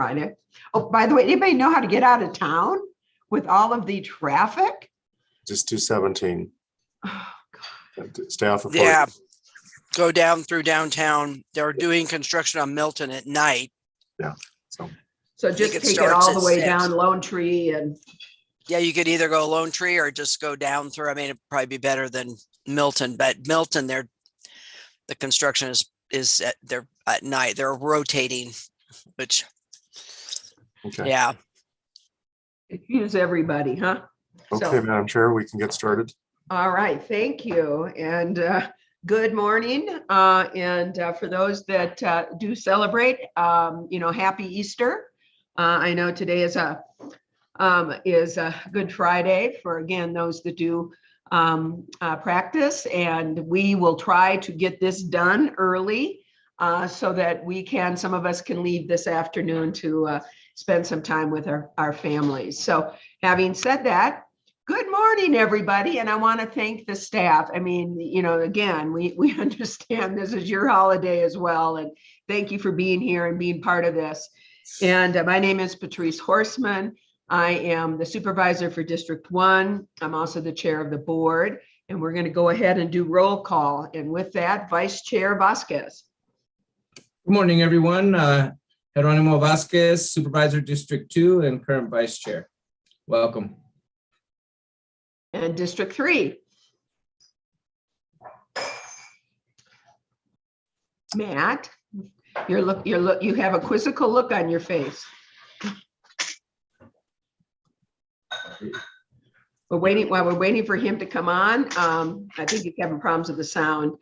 Friday. Oh, by the way, anybody know how to get out of town with all of the traffic? Just 217. Oh, Stay off of 40. Yeah, go down through downtown. They're doing construction on Milton at night. Yeah. So just it take it starts all the at way 6. down Lone Tree and Yeah, you could either go Lone Tree or just go down through. I mean, it'd probably be better than Milton, but Milton, the construction is they're at night. They're rotating, which, Okay. yeah. confuse everybody, huh? Okay, So, Madam Chair, we can get started. all right, thank you. And good morning. And for those that do celebrate, happy Easter. I know today is a Good Friday for, again, those that do practice, and we will try to get this done early so that some of us can leave this afternoon to spend some time with our families. So having said that, good morning, everybody. And I want to thank the staff. I mean, again, we understand this is your holiday as well. And thank you for being here and being part of this. And my name is Patrice Horstman. I am the supervisor for District 1. I'm also the chair of the board, and we're going to go ahead and do roll call. And with that, Vice Chair Vasquez. Good morning, everyone. Geronimo Vasquez, Supervisor District 2 and current Vice Chair. Welcome. And District 3. Matt, you have a quizzical look on your face. While we're waiting for him to come on, I think you're having problems with the sound.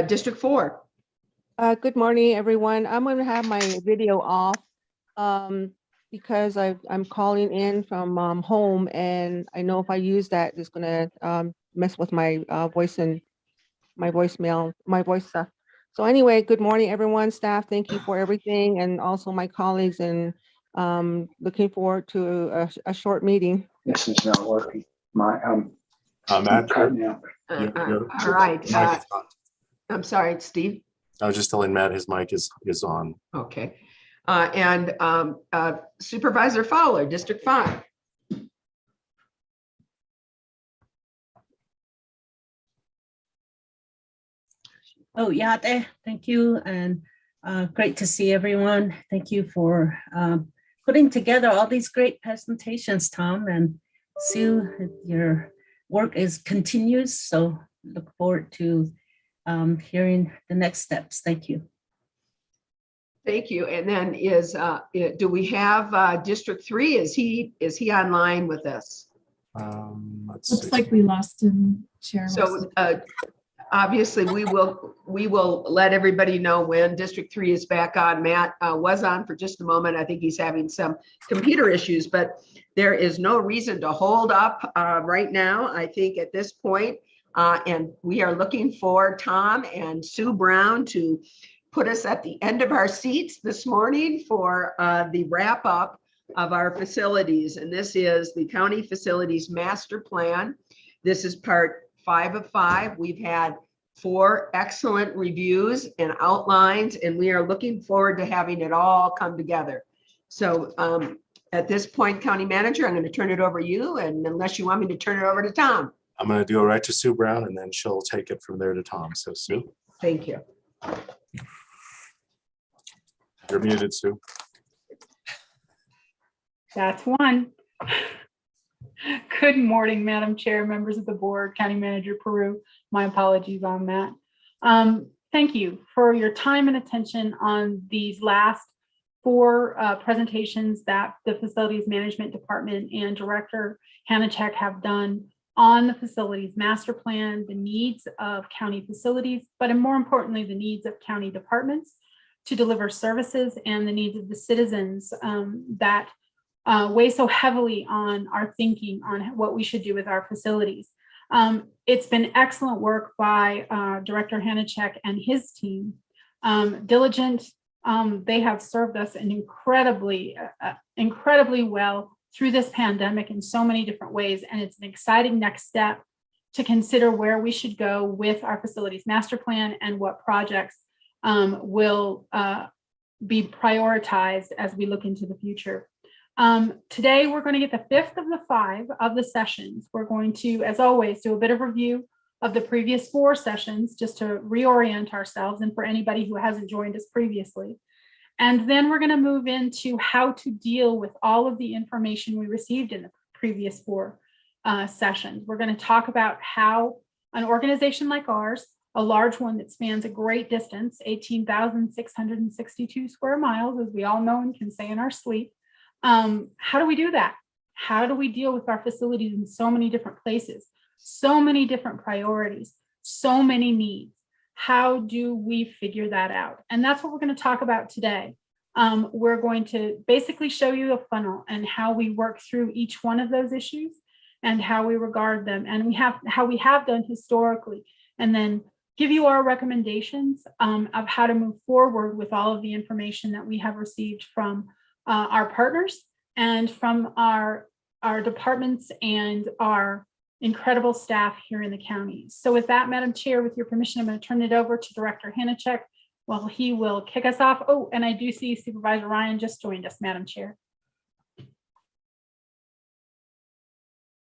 District 4. Good morning, everyone. I'm going to have my video off because I'm calling in from home, and I know if I use that, it's going to mess with my voice and my voicemail, my voice stuff. So anyway, good morning, everyone. Staff, thank you for everything, and also my colleagues, and looking forward to a short meeting. This is not working. Matt, Cutting out. All right. I'm sorry, Steve. I was just telling Matt his mic is on. Okay. And Supervisor Fowler, District 5. Oh, yeah, thank you. And great to see everyone. Thank you for putting together all these great presentations, Tom and Sue. Your work continues. So look forward to hearing the next steps. Thank you. Thank you. And then do we have District 3? Is he online with us? Looks like we lost him, Chair. So obviously we will let everybody know when District 3 is back on. Matt was on for just a moment. I think he's having some computer issues, but there is no reason to hold up right now, I think, at this point. And we are looking for Tom and Sue Brown to put us at the end of our seats this morning for the wrap up of our facilities. And this is the County Facilities Master Plan. This is part 5 of 5. We've had 4 excellent reviews and outlines, and we are looking forward to having it all come together. So at this point, County Manager, I'm going to turn it over to you, and unless you want me to turn it over to Tom. I'm going to do it right to Sue Brown, and then she'll take it from there to Tom. So Sue. Thank you. You're muted, Sue. That's one. Good morning, Madam Chair, members of the board, County Manager Peru. My apologies on that. Thank you for your time and attention on these last 4 presentations that the Facilities Management Department and Director Hanachek have done on the Facilities Master Plan, the needs of county facilities, but more importantly, the needs of county departments to deliver services, and the needs of the citizens that weigh so heavily on our thinking on what we should do with our facilities. It's been excellent work by Director Hanachek and his team. Diligent, they have served us incredibly well through this pandemic in so many different ways, and it's an exciting next step to consider where we should go with our Facilities Master Plan and what projects will be prioritized as we look into the future. Today, we're going to get the fifth of the 5 of the sessions. We're going to, as always, do a bit of review of the previous 4 sessions just to reorient ourselves and for anybody who hasn't joined us previously. And then we're going to move into how to deal with all of the information we received in the previous 4 sessions. We're going to talk about how an organization like ours, a large one that spans a great distance, 18,662 square miles, as we all know and can say in our sleep. How do we do that? How do we deal with our facilities in so many different places, so many different priorities, so many needs? How do we figure that out? And that's what we're going to talk about today. We're going to basically show you a funnel and how we work through each one of those issues and how we regard them, and how we have done historically, and then give you our recommendations of how to move forward with all of the information that we have received from our partners and from our departments and our incredible staff here in the county. So with that, Madam Chair, with your permission, I'm going to turn it over to Director Hanachek while he will kick us off. Oh, and I do see Supervisor Ryan just joined us, Madam Chair.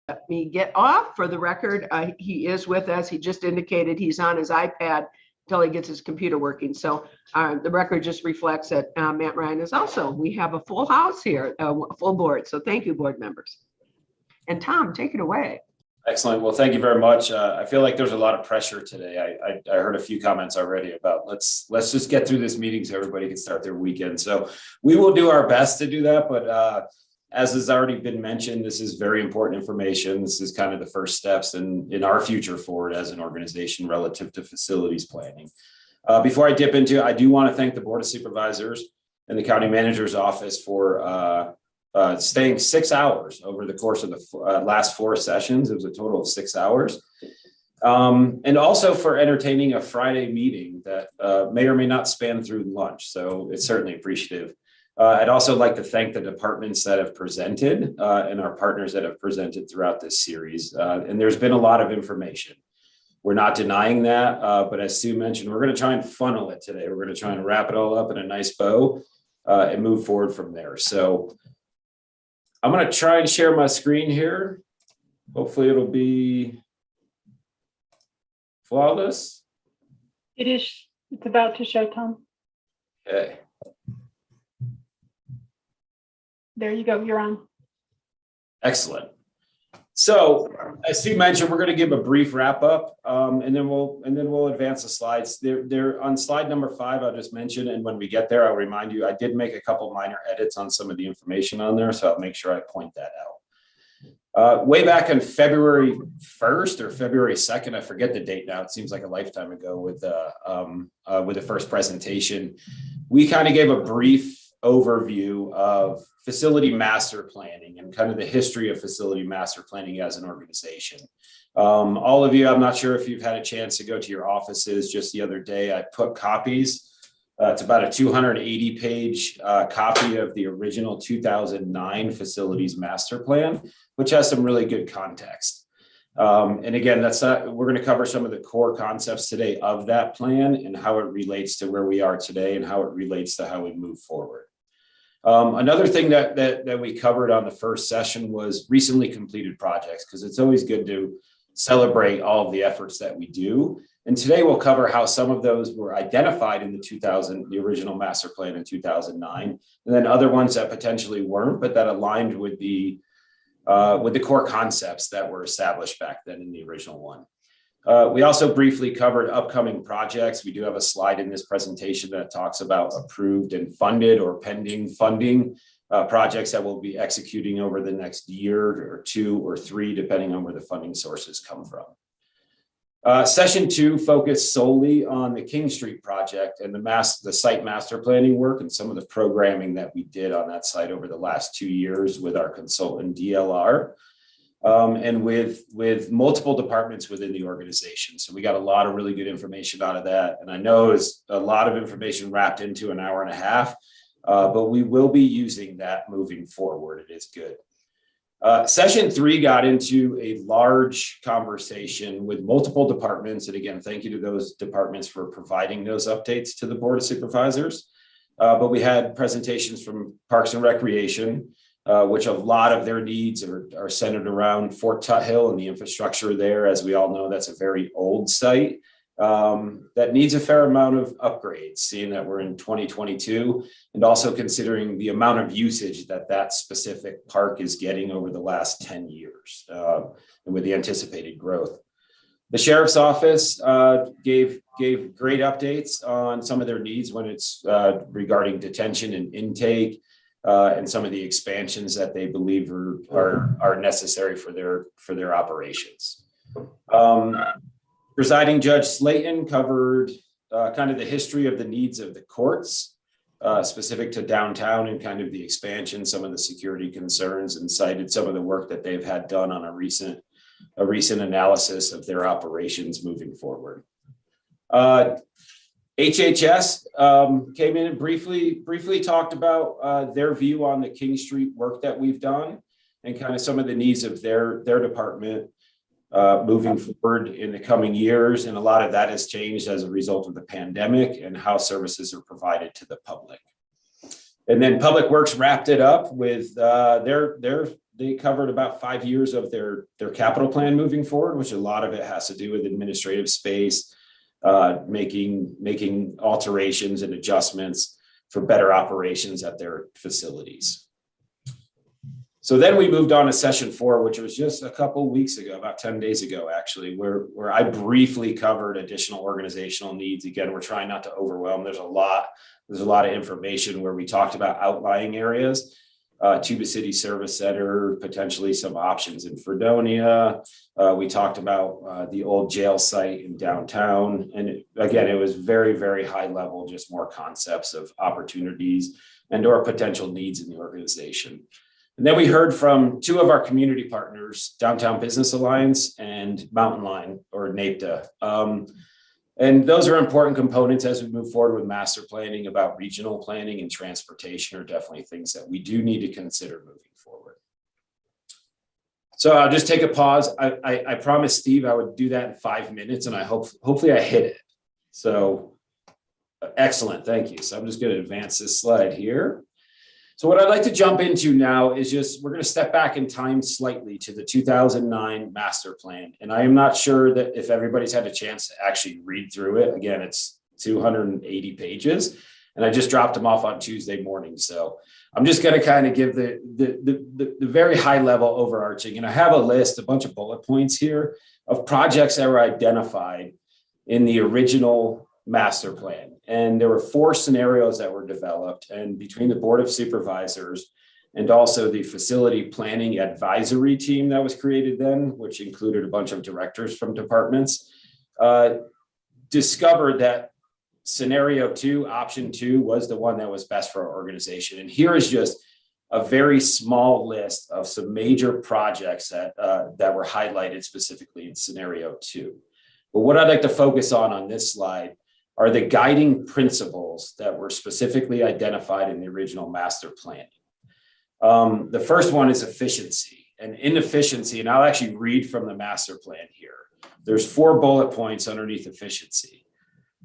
Let me get off. For the record, he is with us. He just indicated he's on his iPad until he gets his computer working. So the record just reflects that Matt Ryan is also. We have a full house here, a full board. So thank you, board members. And Tom, take it away. Excellent. Well, thank you very much. I feel like there's a lot of pressure today. I heard a few comments already about let's just get through this meeting so everybody can start their weekend. So we will do our best to do that. But as has already been mentioned, this is very important information. This is kind of the first steps in our future forward as an organization relative to facilities planning. Before I dip into it, I do want to thank the Board of Supervisors and the County Manager's Office for staying 6 hours over the course of the last 4 sessions. It was a total of 6 hours. And also for entertaining a Friday meeting that may or may not span through lunch. So it's certainly appreciative. I'd also like to thank the departments that have presented and our partners that have presented throughout this series. And there's been a lot of information. We're not denying that, but as Sue mentioned, we're going to try and funnel it today. We're going to try and wrap it all up in a nice bow and move forward from there. So I'm going to try and share my screen here. Hopefully it'll be flawless. It is. It's about to show, Tom. Okay. There you go. You're on. Excellent. So as Sue mentioned, we're going to give a brief wrap up and then we'll advance the slides. They're on slide number 5, I'll just mention, and when we get there, I'll remind you, I did make a couple minor edits on some of the information on there, so I'll make sure I point that out. Way back on February 1st or February 2nd, I forget the date now, it seems like a lifetime ago with the first presentation, we kind of gave a brief overview of facility master planning and kind of the history of facility master planning as an organization. All of you, I'm not sure if you've had a chance to go to your offices just the other day. I put copies. It's about a 280-page copy of the original 2009 facilities master plan, which has some really good context. And again, we're going to cover some of the core concepts today of that plan and how it relates to where we are today and how it relates to how we move forward. Another thing that we covered on the first session was recently completed projects, because it's always good to celebrate all of the efforts that we do. And today we'll cover how some of those were identified in the original master plan in 2009, and then other ones that potentially weren't, but that aligned with the core concepts that were established back then in the original one. We also briefly covered upcoming projects. We do have a slide in this presentation that talks about approved and funded or pending funding projects that we'll be executing over the next year or 2 or 3, depending on where the funding sources come from. Session 2 focused solely on the King Street project and the site master planning work and some of the programming that we did on that site over the last 2 years with our consultant DLR. And with multiple departments within the organization. So we got a lot of really good information out of that. And I know it's a lot of information wrapped into an hour and a half, but we will be using that moving forward. It is good. Session 3 got into a large conversation with multiple departments. And again, thank you to those departments for providing those updates to the Board of Supervisors. But we had presentations from Parks and Recreation, which a lot of their needs are centered around Fort Tuthill and the infrastructure there. As we all know, that's a very old site that needs a fair amount of upgrades, seeing that we're in 2022, and also considering the amount of usage that specific park is getting over the last 10 years, and with the anticipated growth. The Sheriff's Office gave great updates on some of their needs when it's regarding detention and intake, and some of the expansions that they believe are necessary for their operations. Presiding Judge Slayton covered kind of the history of the needs of the courts, specific to downtown and kind of the expansion, some of the security concerns, and cited some of the work that they've had done on a recent analysis of their operations moving forward. HHS came in and briefly talked about their view on the King Street work that we've done and kind of some of the needs of their department moving forward in the coming years. And a lot of that has changed as a result of the pandemic and how services are provided to the public. And then Public Works wrapped it up with they covered about 5 years of their capital plan moving forward, which a lot of it has to do with administrative space, making alterations and adjustments for better operations at their facilities. So then we moved on to session 4, which was just a couple weeks ago, about 10 days ago, actually, where I briefly covered additional organizational needs. Again, we're trying not to overwhelm. There's a lot of information where we talked about outlying areas, Tuba City Service Center, potentially some options in Fredonia. We talked about the old jail site in downtown. And it was very, very high level, just more concepts of opportunities and or potential needs in the organization. And then we heard from 2 of our community partners, Downtown Business Alliance and Mountain Line, or NAPTA. And those are important components as we move forward with master planning. About regional planning and transportation are definitely things that we do need to consider moving forward. So I'll just take a pause. I promised Steve I would do that in 5 minutes, and hopefully I hit it. So excellent, thank you. So I'm just going to advance this slide here. So what I'd like to jump into now is we're going to step back in time slightly to the 2009 master plan. And I am not sure that if everybody's had a chance to actually read through it. Again, it's 280 pages, and I just dropped them off on Tuesday morning. So I'm just going to kind of give the very high level overarching. And I have a bunch of bullet points here of projects that were identified in the original master plan. And there were 4 scenarios that were developed, and between the Board of Supervisors and also the facility planning advisory team that was created then, which included a bunch of directors from departments, discovered that scenario 2, option 2, was the one that was best for our organization. And here is just a very small list of some major projects that were highlighted specifically in scenario 2. But what I'd like to focus on this slide are the guiding principles that were specifically identified in the original master planning. The first one is efficiency. And in efficiency, and I'll actually read from the master plan here. There's 4 bullet points underneath efficiency.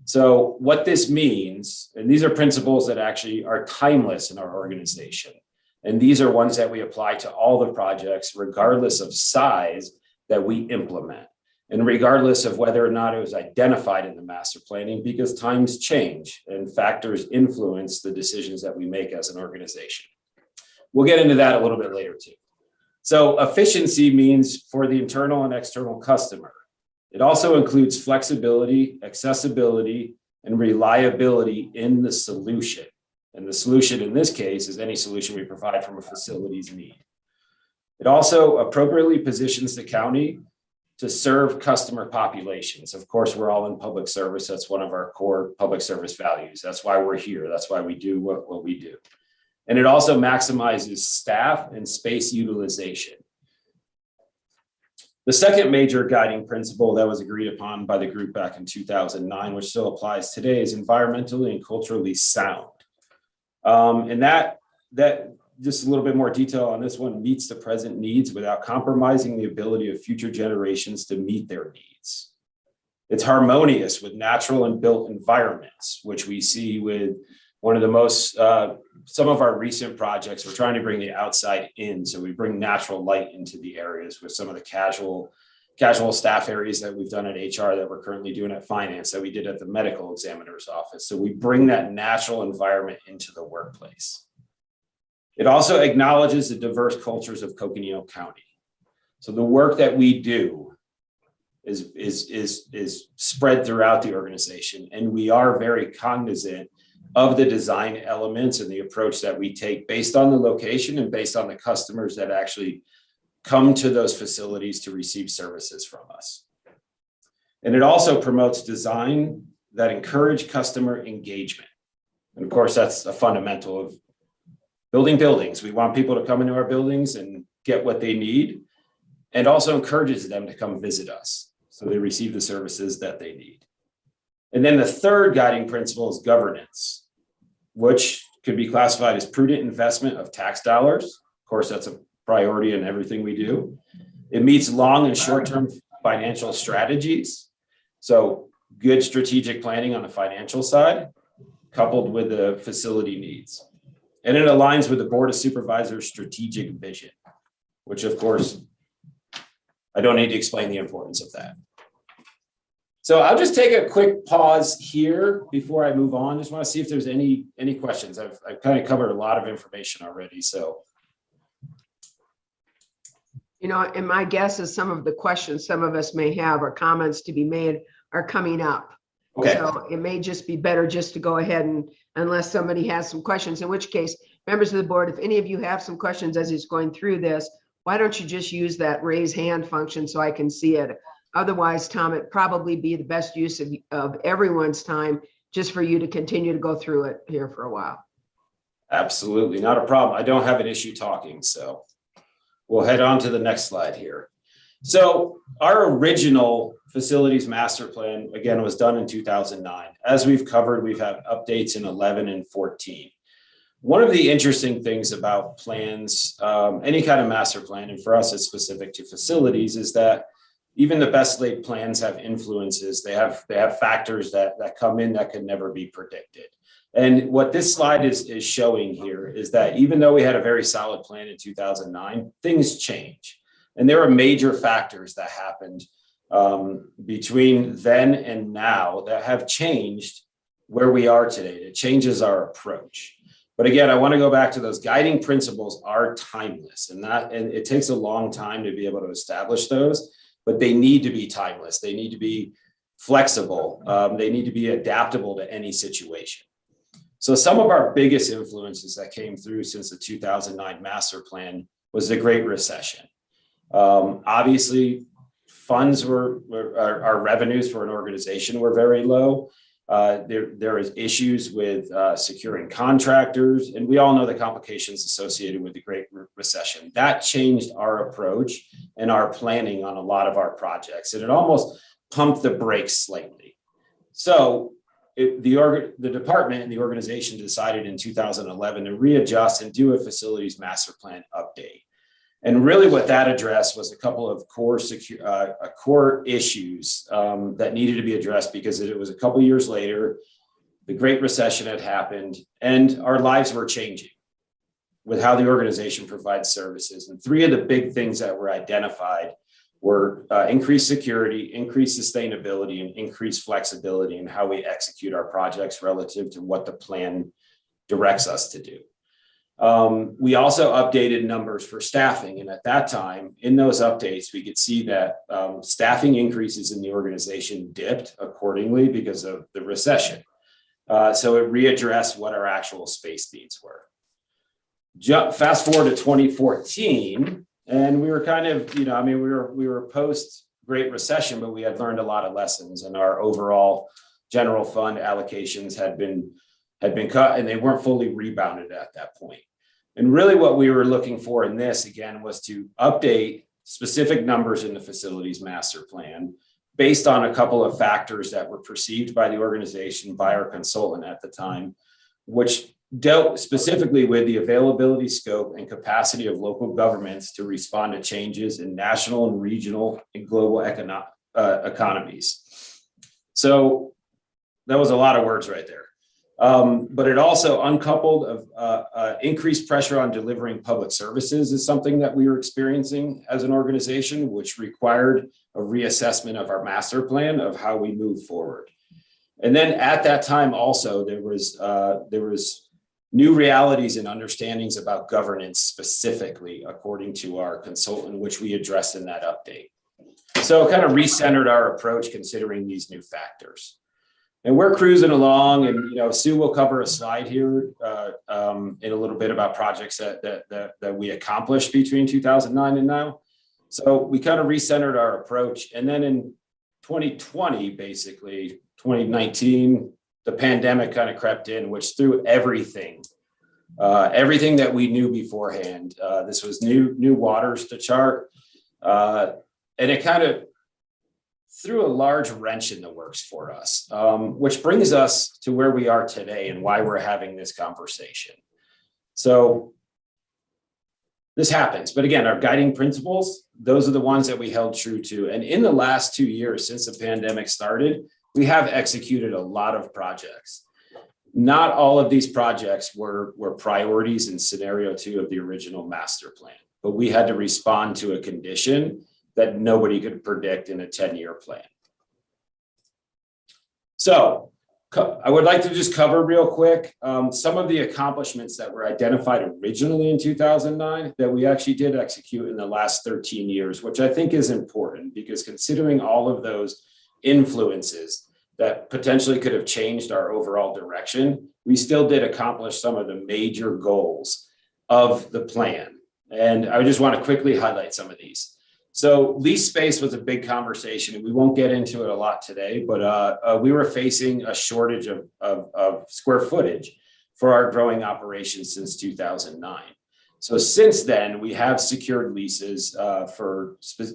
So what this means, and these are principles that actually are timeless in our organization. And these are ones that we apply to all the projects, regardless of size, that we implement. And regardless of whether or not it was identified in the master planning, because times change and factors influence the decisions that we make as an organization. We'll get into that a little bit later too. So efficiency means for the internal and external customer. It also includes flexibility, accessibility, and reliability in the solution. And the solution in this case is any solution we provide from a facility's need. It also appropriately positions the county to serve customer populations. Of course, we're all in public service. That's one of our core public service values. That's why we're here. That's why we do what we do. And it also maximizes staff and space utilization. The second major guiding principle that was agreed upon by the group back in 2009, which still applies today, is environmentally and culturally sound. And that just a little bit more detail on this one, meets the present needs without compromising the ability of future generations to meet their needs. It's harmonious with natural and built environments, which we see with one of the most, some of our recent projects, we're trying to bring the outside in. So we bring natural light into the areas with some of the casual staff areas that we've done at HR, that we're currently doing at finance, that we did at the medical examiner's office. So we bring that natural environment into the workplace. It also acknowledges the diverse cultures of Coconino County. So the work that we do is spread throughout the organization, and we are very cognizant of the design elements and the approach that we take based on the location and based on the customers that actually come to those facilities to receive services from us. And it also promotes design that encourage customer engagement. And of course, that's a fundamental of building buildings. We want people to come into our buildings and get what they need, and also encourages them to come visit us so they receive the services that they need. And then the third guiding principle is governance, which could be classified as prudent investment of tax dollars. Of course, that's a priority in everything we do. It meets long and short-term financial strategies. So good strategic planning on the financial side, coupled with the facility needs. And it aligns with the Board of Supervisors' strategic vision, which of course, I don't need to explain the importance of that. So I'll just take a quick pause here before I move on. Just want to see if there's any questions. I've kind of covered a lot of information already, so. You know, and my guess is some of the questions some of us may have or comments to be made are coming up. Okay. So it may just be better just to go ahead and, unless somebody has some questions, in which case, members of the board, if any of you have some questions as he's going through this, why don't you just use that raise hand function so I can see it? Otherwise, Tom, it'd probably be the best use of everyone's time just for you to continue to go through it here for a while. Absolutely, not a problem. I don't have an issue talking, so we'll head on to the next slide here. So our original facilities master plan, again, was done in 2009. As we've covered, we've had updates in 11 and 14. One of the interesting things about plans, any kind of master plan, and for us it's specific to facilities, is that even the best laid plans have influences. They have factors that come in that could never be predicted. And what this slide is showing here is that even though we had a very solid plan in 2009, things change. And there are major factors that happened between then and now that have changed where we are today. It changes our approach. But again, I want to go back to those guiding principles are timeless, and it takes a long time to be able to establish those, but they need to be timeless. They need to be flexible. They need to be adaptable to any situation. So some of our biggest influences that came through since the 2009 master plan was the Great Recession. Obviously, our revenues for an organization were very low. There is issues with securing contractors, and we all know the complications associated with the Great Recession. That changed our approach and our planning on a lot of our projects, and it almost pumped the brakes slightly. So the department and the organization decided in 2011 to readjust and do a facilities master plan update. And really what that addressed was a couple of core issues that needed to be addressed, because it was a couple years later, the Great Recession had happened, and our lives were changing with how the organization provides services. And three of the big things that were identified were increased security, increased sustainability, and increased flexibility in how we execute our projects relative to what the plan directs us to do. We also updated numbers for staffing. And at that time, in those updates, we could see that staffing increases in the organization dipped accordingly because of the recession. So it readdressed what our actual space needs were. Fast forward to 2014, and we were kind of, we were post Great Recession, but we had learned a lot of lessons, and our overall general fund allocations had been cut, and they weren't fully rebounded at that point. And really what we were looking for in this, again, was to update specific numbers in the facilities master plan based on a couple of factors that were perceived by the organization, by our consultant at the time, which dealt specifically with the availability, scope, and capacity of local governments to respond to changes in national and regional and global economies. So that was a lot of words right there. But it also uncoupled of increased pressure on delivering public services is something that we were experiencing as an organization, which required a reassessment of our master plan of how we move forward. And then at that time also, there was new realities and understandings about governance specifically, according to our consultant, which we addressed in that update. So it kind of recentered our approach considering these new factors. And we're cruising along, and Sue will cover a slide here in a little bit about projects that we accomplished between 2009 and now. So we kind of recentered our approach, and then in 2020, basically 2019, the pandemic kind of crept in, which threw everything that we knew beforehand. This was new waters to chart, and it kind of threw a large wrench in the works for us, which brings us to where we are today and why we're having this conversation. So this happens, but again, our guiding principles, those are the ones that we held true to. And in the last 2 years since the pandemic started, we have executed a lot of projects. Not all of these projects were priorities in scenario 2 of the original master plan, but we had to respond to a condition that nobody could predict in a 10-year plan. So I would like to just cover real quick some of the accomplishments that were identified originally in 2009 that we actually did execute in the last 13 years, which I think is important because considering all of those influences that potentially could have changed our overall direction, we still did accomplish some of the major goals of the plan. And I just want to quickly highlight some of these. So lease space was a big conversation, and we won't get into it a lot today, but we were facing a shortage of square footage for our growing operations since 2009. So since then, we have secured leases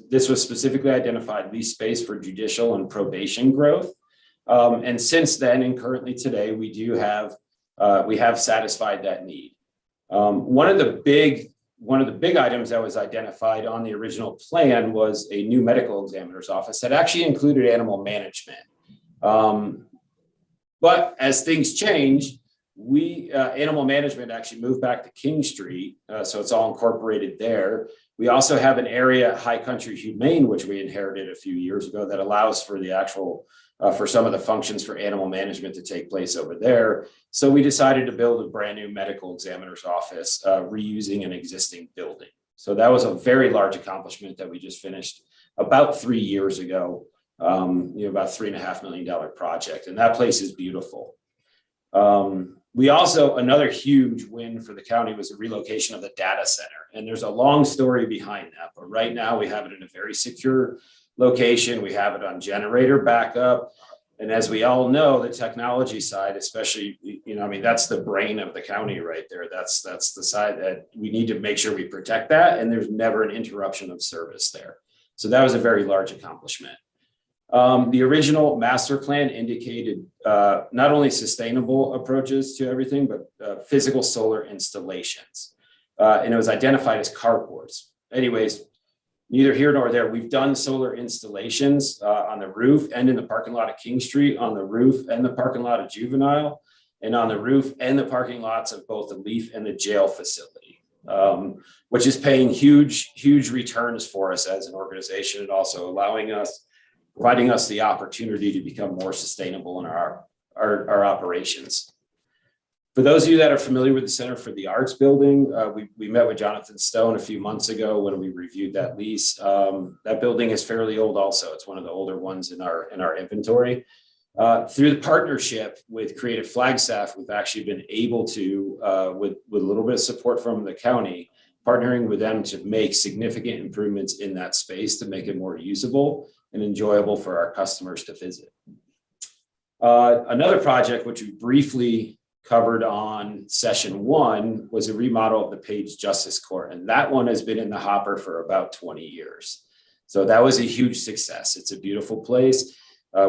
this was specifically identified lease space for judicial and probation growth. And since then, and currently today, we have satisfied that need. One of the big items that was identified on the original plan was a new medical examiner's office that actually included animal management. But as things change, animal management actually moved back to King Street, so it's all incorporated there. We also have an area at High Country Humane, which we inherited a few years ago, that allows for the actual for some of the functions for animal management to take place over there. So we decided to build a brand new medical examiner's office, reusing an existing building. So that was a very large accomplishment that we just finished about 3 years ago, about $3.5 million project. And that place is beautiful. We also, another huge win for the county was the relocation of the data center. And there's a long story behind that, but right now we have it in a very secure location. We have it on generator backup. And as we all know, the technology side, especially, that's the brain of the county right there. That's the side that we need to make sure we protect that. And there's never an interruption of service there. So that was a very large accomplishment. The original master plan indicated not only sustainable approaches to everything, but physical solar installations. And it was identified as carports. Anyways, neither here nor there. We've done solar installations on the roof and in the parking lot of King Street, on the roof and the parking lot of Juvenile, and on the roof and the parking lots of both the Leaf and the jail facility, which is paying huge returns for us as an organization, and also providing us the opportunity to become more sustainable in our operations. For those of you that are familiar with the Center for the Arts building, we met with Jonathan Stone a few months ago when we reviewed that lease. That building is fairly old also. It's one of the older ones in our inventory. Through the partnership with Creative Flagstaff, we've actually been able to, with a little bit of support from the county, partnering with them to make significant improvements in that space to make it more usable and enjoyable for our customers to visit. Another project, which we briefly covered on session 1, was a remodel of the Page Justice Court. And that one has been in the hopper for about 20 years. So that was a huge success. It's a beautiful place.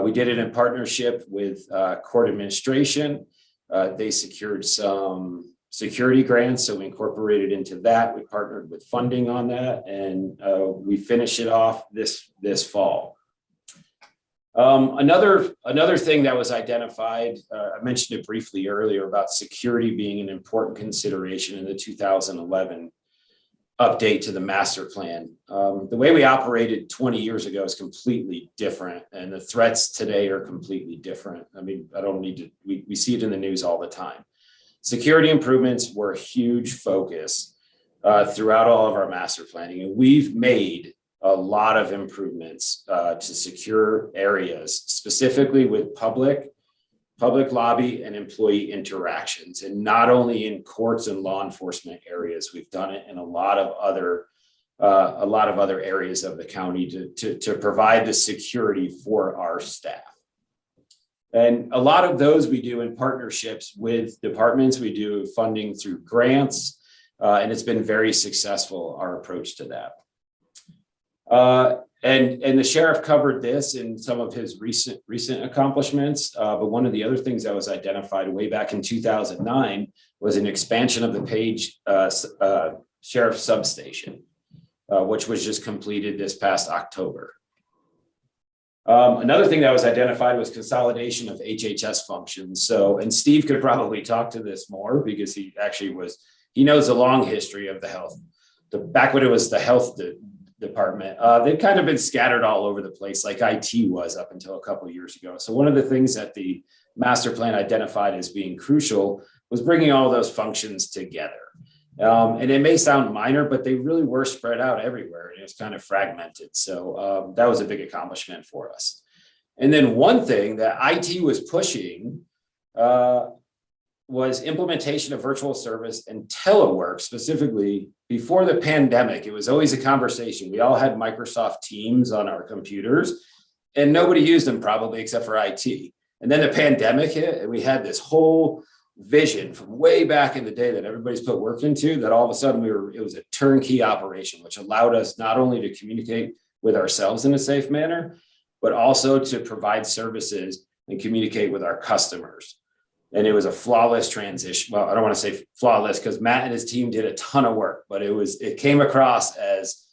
We did it in partnership with court administration. They secured some security grants, so we incorporated into that. We partnered with funding on that, and we finished it off this fall. Another thing that was identified, I mentioned it briefly earlier about security being an important consideration in the 2011 update to the master plan. The way we operated 20 years ago is completely different, and the threats today are completely different. I mean, I don't need to, we see it in the news all the time. Security improvements were a huge focus throughout all of our master planning, and we've made a lot of improvements to secure areas, specifically with public lobby and employee interactions, and not only in courts and law enforcement areas. We've done it in a lot of other areas of the county to provide the security for our staff. And a lot of those we do in partnerships with departments. We do funding through grants, and it's been very successful, our approach to that. And the sheriff covered this in some of his recent accomplishments. But one of the other things that was identified way back in 2009 was an expansion of the Page Sheriff Substation, which was just completed this past October. Another thing that was identified was consolidation of HHS functions. So, and Steve could probably talk to this more because he knows the long history of the health. Back when it was the health department, they've kind of been scattered all over the place, like IT was up until a couple of years ago. So one of the things that the master plan identified as being crucial was bringing all those functions together. And it may sound minor, but they really were spread out everywhere, and it was kind of fragmented. So that was a big accomplishment for us. And then one thing that IT was pushing was implementation of virtual service and telework. Specifically, before the pandemic, it was always a conversation. We all had Microsoft Teams on our computers, and nobody used them probably except for IT. And then the pandemic hit, and we had this whole vision from way back in the day that everybody's put work into, that all of a sudden it was a turnkey operation, which allowed us not only to communicate with ourselves in a safe manner, but also to provide services and communicate with our customers. And it was a flawless transition. Well, I don't want to say flawless because Matt and his team did a ton of work, but it came across as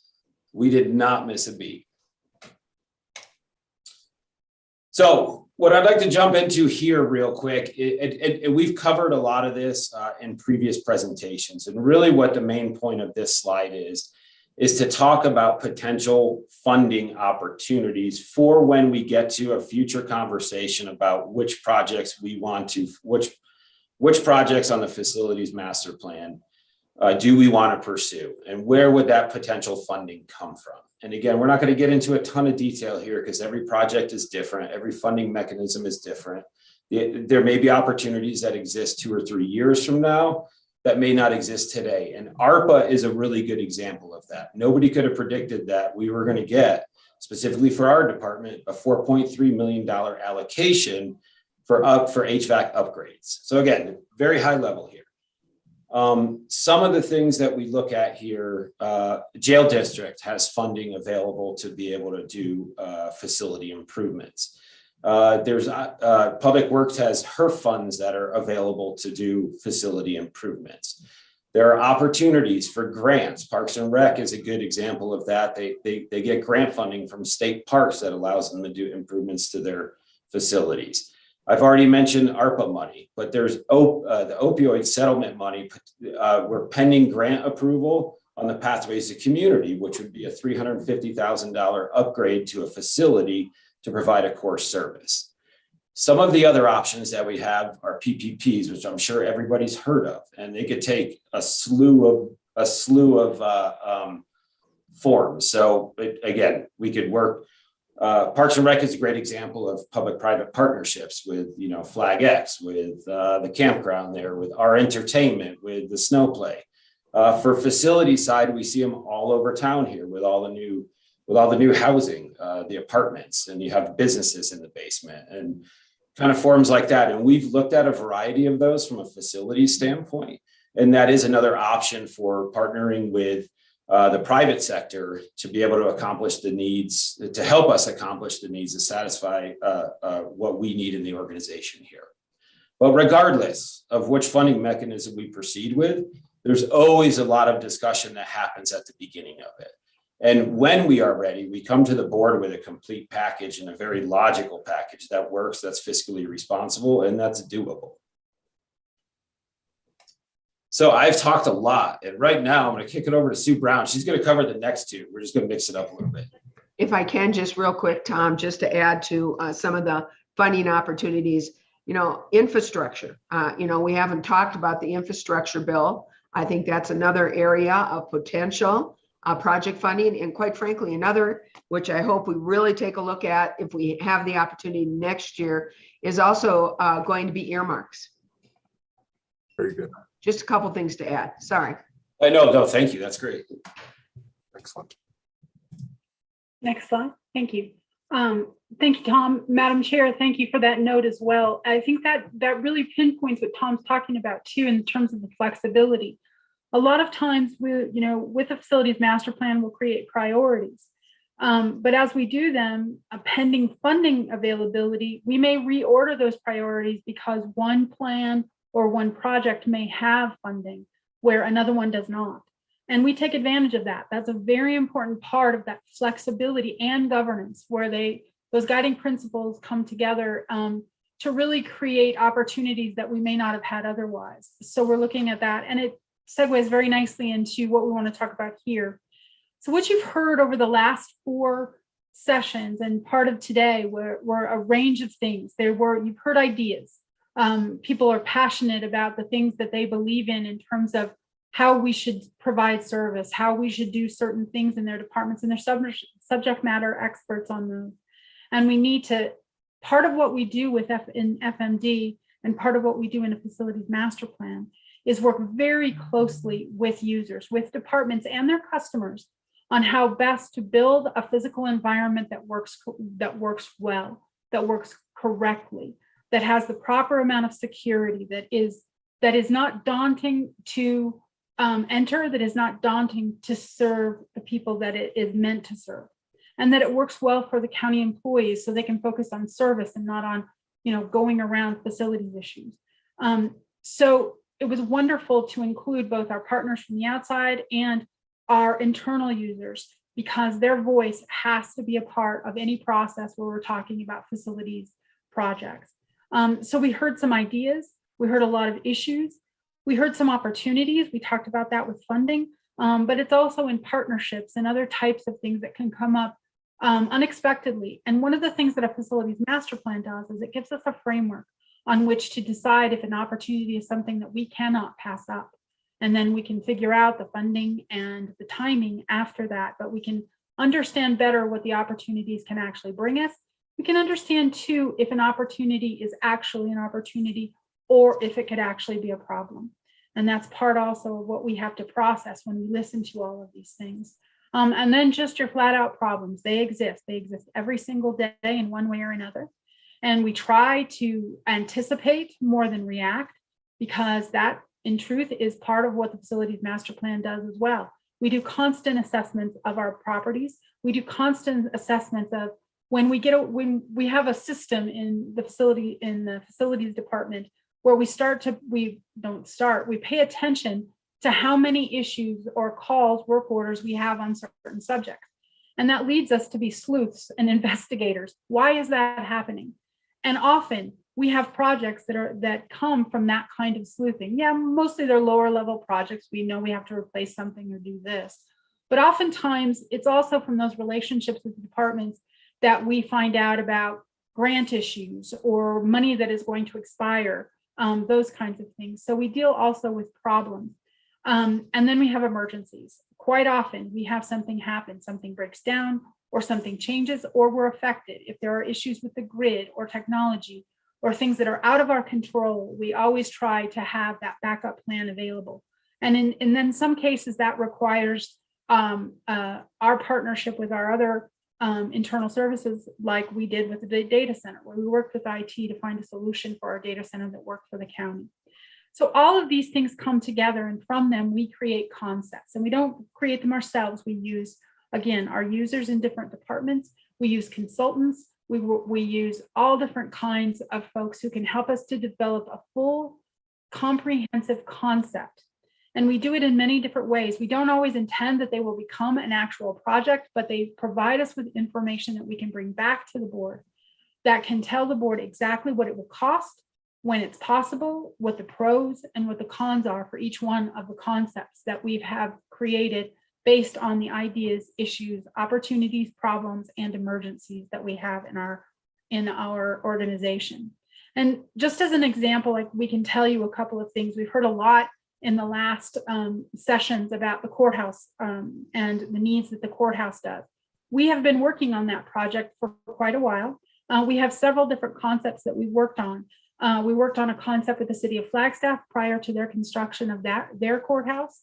we did not miss a beat. So what I'd like to jump into here real quick, we've covered a lot of this in previous presentations. And really what the main point of this slide is to talk about potential funding opportunities for when we get to a future conversation about which projects we want to, which projects on the facilities master plan do we want to pursue, and where would that potential funding come from? And again, we're not going to get into a ton of detail here because every project is different. Every funding mechanism is different. There may be opportunities that exist 2 or 3 years from now that may not exist today. And ARPA is a really good example of that. Nobody could have predicted that we were going to get, specifically for our department, a $4.3 million allocation for HVAC upgrades. So again, very high level here. Some of the things that we look at here, jail district has funding available to be able to do facility improvements. There's Public Works has HERF funds that are available to do facility improvements. There are opportunities for grants. Parks and Rec is a good example of that. They get grant funding from state parks that allows them to do improvements to their facilities. I've already mentioned ARPA money, but there's the opioid settlement money. We're pending grant approval on the Pathways to Community, which would be a $350,000 upgrade to a facility to provide a core service. Some of the other options that we have are PPPs, which I'm sure everybody's heard of, and they could take a slew of forms. So again, we could work. Parks and Rec is a great example of public-private partnerships with, Flag X, with the campground there, with our entertainment, with the snow play. For facility side, we see them all over town here with all the new housing, the apartments, and you have businesses in the basement and kind of forms like that. And we've looked at a variety of those from a facility standpoint. And that is another option for partnering with the private sector to be able to accomplish the needs, to help us accomplish the needs to satisfy what we need in the organization here. But regardless of which funding mechanism we proceed with, there's always a lot of discussion that happens at the beginning of it. And when we are ready, we come to the board with a complete package and a very logical package that works, that's fiscally responsible, and that's doable. So I've talked a lot, and right now I'm going to kick it over to Sue Brown. She's going to cover the next two. We're just going to mix it up a little bit. If I can, just real quick, Tom, just to add to some of the funding opportunities, infrastructure. We haven't talked about the infrastructure bill. I think that's another area of potential project funding. And quite frankly, another, which I hope we really take a look at if we have the opportunity next year, is also going to be earmarks. Very good. Just a couple things to add. Sorry. No, thank you. That's great. Excellent. Next slide. Thank you. Thank you, Tom. Madam Chair, thank you for that note as well. I think that really pinpoints what Tom's talking about too, in terms of the flexibility. A lot of times with a facilities master plan, we'll create priorities. But as we do them, pending funding availability, we may reorder those priorities because one plan or one project may have funding where another one does not. And we take advantage of that. That's a very important part of that flexibility and governance, where those guiding principles come together to really create opportunities that we may not have had otherwise. So we're looking at that, and it segues very nicely into what we want to talk about here. So what you've heard over the last 4 sessions and part of today were a range of things. You've heard ideas. People are passionate about the things that they believe in terms of how we should provide service, how we should do certain things in their departments, and they're subject matter experts on those. And we need to, part of what we do in FMD and part of what we do in a facilities master plan is work very closely with users, with departments and their customers on how best to build a physical environment that works well, that works correctly, that has the proper amount of security, that is not daunting to enter, that is not daunting to serve the people that it is meant to serve, and that it works well for the county employees so they can focus on service and not on going around facilities issues. So it was wonderful to include both our partners from the outside and our internal users, because their voice has to be a part of any process where we're talking about facilities projects. So we heard some ideas, we heard a lot of issues, we heard some opportunities. We talked about that with funding, but it's also in partnerships and other types of things that can come up unexpectedly. And one of the things that a facilities master plan does is it gives us a framework on which to decide if an opportunity is something that we cannot pass up. And then we can figure out the funding and the timing after that, but we can understand better what the opportunities can actually bring us. We can understand too if an opportunity is actually an opportunity or if it could actually be a problem. And that's part also of what we have to process when we listen to all of these things. And then just your flat out problems, they exist every single day in one way or another. And we try to anticipate more than react, because that in truth is part of what the facilities master plan does as well. We do constant assessments of our properties. We do constant assessments of when we have a system in the facilities department where we pay attention to how many issues or calls, work orders we have on certain subjects. And that leads us to be sleuths and investigators. Why is that happening? And often we have projects that come from that kind of sleuthing. Yeah, mostly they're lower level projects. We know we have to replace something or do this. But oftentimes it's also from those relationships with the departments that we find out about grant issues or money that is going to expire, those kinds of things. So we deal also with problems. And then we have emergencies. Quite often we have something happen, something breaks down or something changes, or we're affected. If there are issues with the grid or technology or things that are out of our control, we always try to have that backup plan available. And then some cases that requires our partnership with our other internal services, like we did with the data center, where we worked with IT to find a solution for our data center that worked for the county. So all of these things come together, and from them we create concepts, and we don't create them ourselves. We use, again, our users in different departments. We use consultants. We use all different kinds of folks who can help us to develop a full comprehensive concept. And we do it in many different ways. We don't always intend that they will become an actual project, but they provide us with information that we can bring back to the board that can tell the board exactly what it will cost, when it's possible, what the pros and what the cons are for each one of the concepts that we have created based on the ideas, issues, opportunities, problems, and emergencies that we have in our organization. And just as an example, like we can tell you a couple of things. We've heard a lot in the last sessions about the courthouse and the needs that the courthouse does. We have been working on that project for quite a while. We have several different concepts that we've worked on. We worked on a concept with the city of Flagstaff prior to their construction of their courthouse.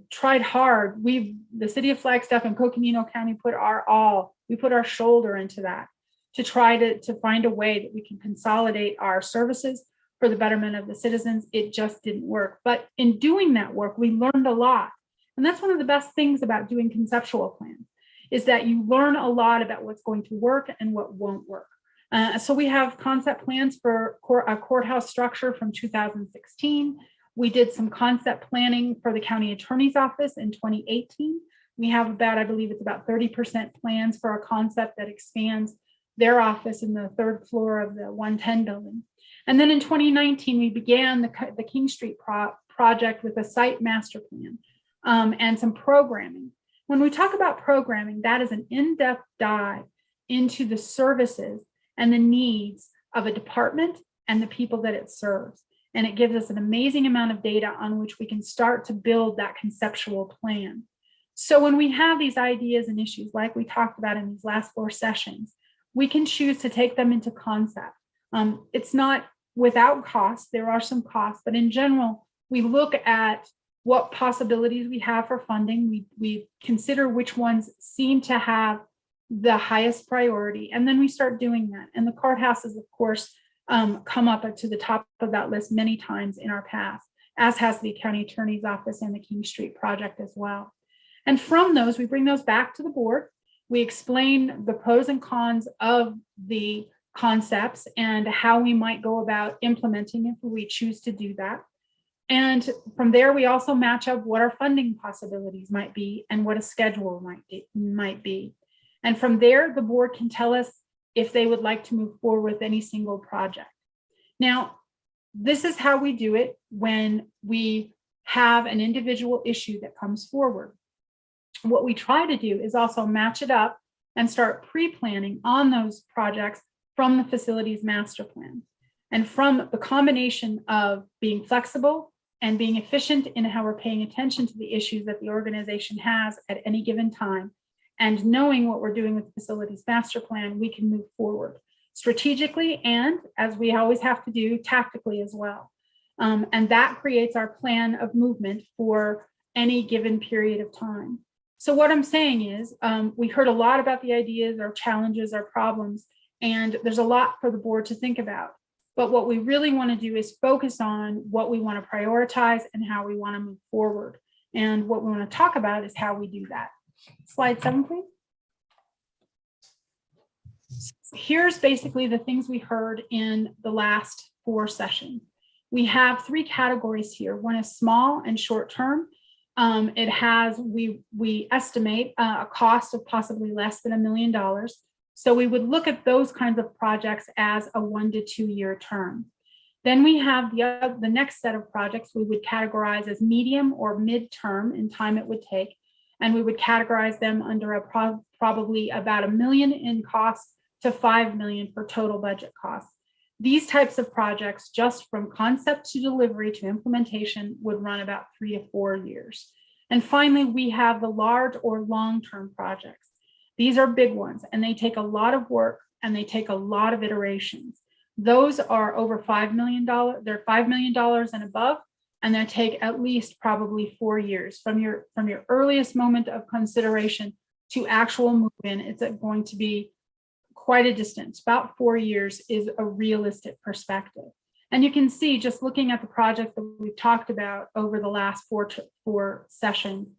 Tried hard. The city of Flagstaff and Coconino County put our shoulder into that to try to find a way that we can consolidate our services for the betterment of the citizens. It just didn't work. But in doing that work, we learned a lot. And that's one of the best things about doing conceptual plans, is that you learn a lot about what's going to work and what won't work. So we have concept plans for a courthouse structure from 2016. We did some concept planning for the county attorney's office in 2018. We have about, I believe it's about 30% plans for a concept that expands their office in the 3rd floor of the 110 building. And then in 2019, we began the King Street project with a site master plan and some programming. When we talk about programming, that is an in-depth dive into the services and the needs of a department and the people that it serves. And it gives us an amazing amount of data on which we can start to build that conceptual plan. So when we have these ideas and issues, like we talked about in these last 4 sessions, we can choose to take them into concept. It's not without cost. There are some costs, but in general, we look at what possibilities we have for funding. We consider which ones seem to have the highest priority, and then we start doing that. And the courthouses, of course, come up to the top of that list many times in our past, as has the county attorney's office and the King Street project as well. And from those, we bring those back to the board. We explain the pros and cons of the concepts and how we might go about implementing if we choose to do that. And from there, we also match up what our funding possibilities might be and what a schedule might be. And from there, the board can tell us if they would like to move forward with any single project. Now, this is how we do it when we have an individual issue that comes forward. What we try to do is also match it up and start pre-planning on those projects from the facilities master plan. And from the combination of being flexible and being efficient in how we're paying attention to the issues that the organization has at any given time, and knowing what we're doing with the facilities master plan, we can move forward strategically and, as we always have to do, tactically as well. And that creates our plan of movement for any given period of time. So what I'm saying is, we heard a lot about the ideas, our challenges, our problems, and there's a lot for the board to think about. But what we really want to do is focus on what we want to prioritize and how we want to move forward. And what we want to talk about is how we do that. Slide 7, please. Here's basically the things we heard in the last 4 sessions. We have 3 categories here. One is small and short term. It has, we estimate a cost of possibly less than $1 million. So we would look at those kinds of projects as a 1 to 2 year term. Then we have the next set of projects we would categorize as medium or mid-term in time it would take. And we would categorize them under a probably about $1 million in cost to $5 million for total budget costs. These types of projects, just from concept to delivery to implementation, would run about 3 to 4 years. And finally, we have the large or long-term projects. These are big ones, and they take a lot of work and they take a lot of iterations. Those are over $5 million. They're $5 million and above, and they take at least probably 4 years from your earliest moment of consideration to actual move-in. It's going to be quite a distance. About 4 years is a realistic perspective. And you can see, just looking at the project that we've talked about over the last four sessions,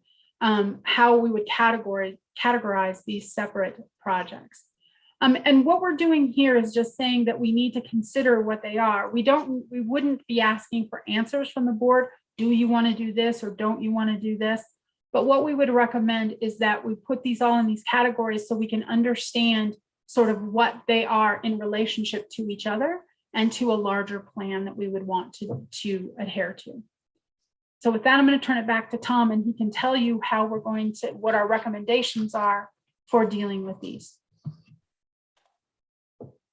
how we would categorize these separate projects. And what we're doing here is just saying that we need to consider what they are. We wouldn't be asking for answers from the board do you want to do this or don't you want to do this? But what we would recommend is that we put these all in these categories so we can understand sort of what they are in relationship to each other and to a larger plan that we would want to adhere to. So with that, I'm going to turn it back to Tom, and he can tell you how we're going to, what our recommendations are for dealing with these.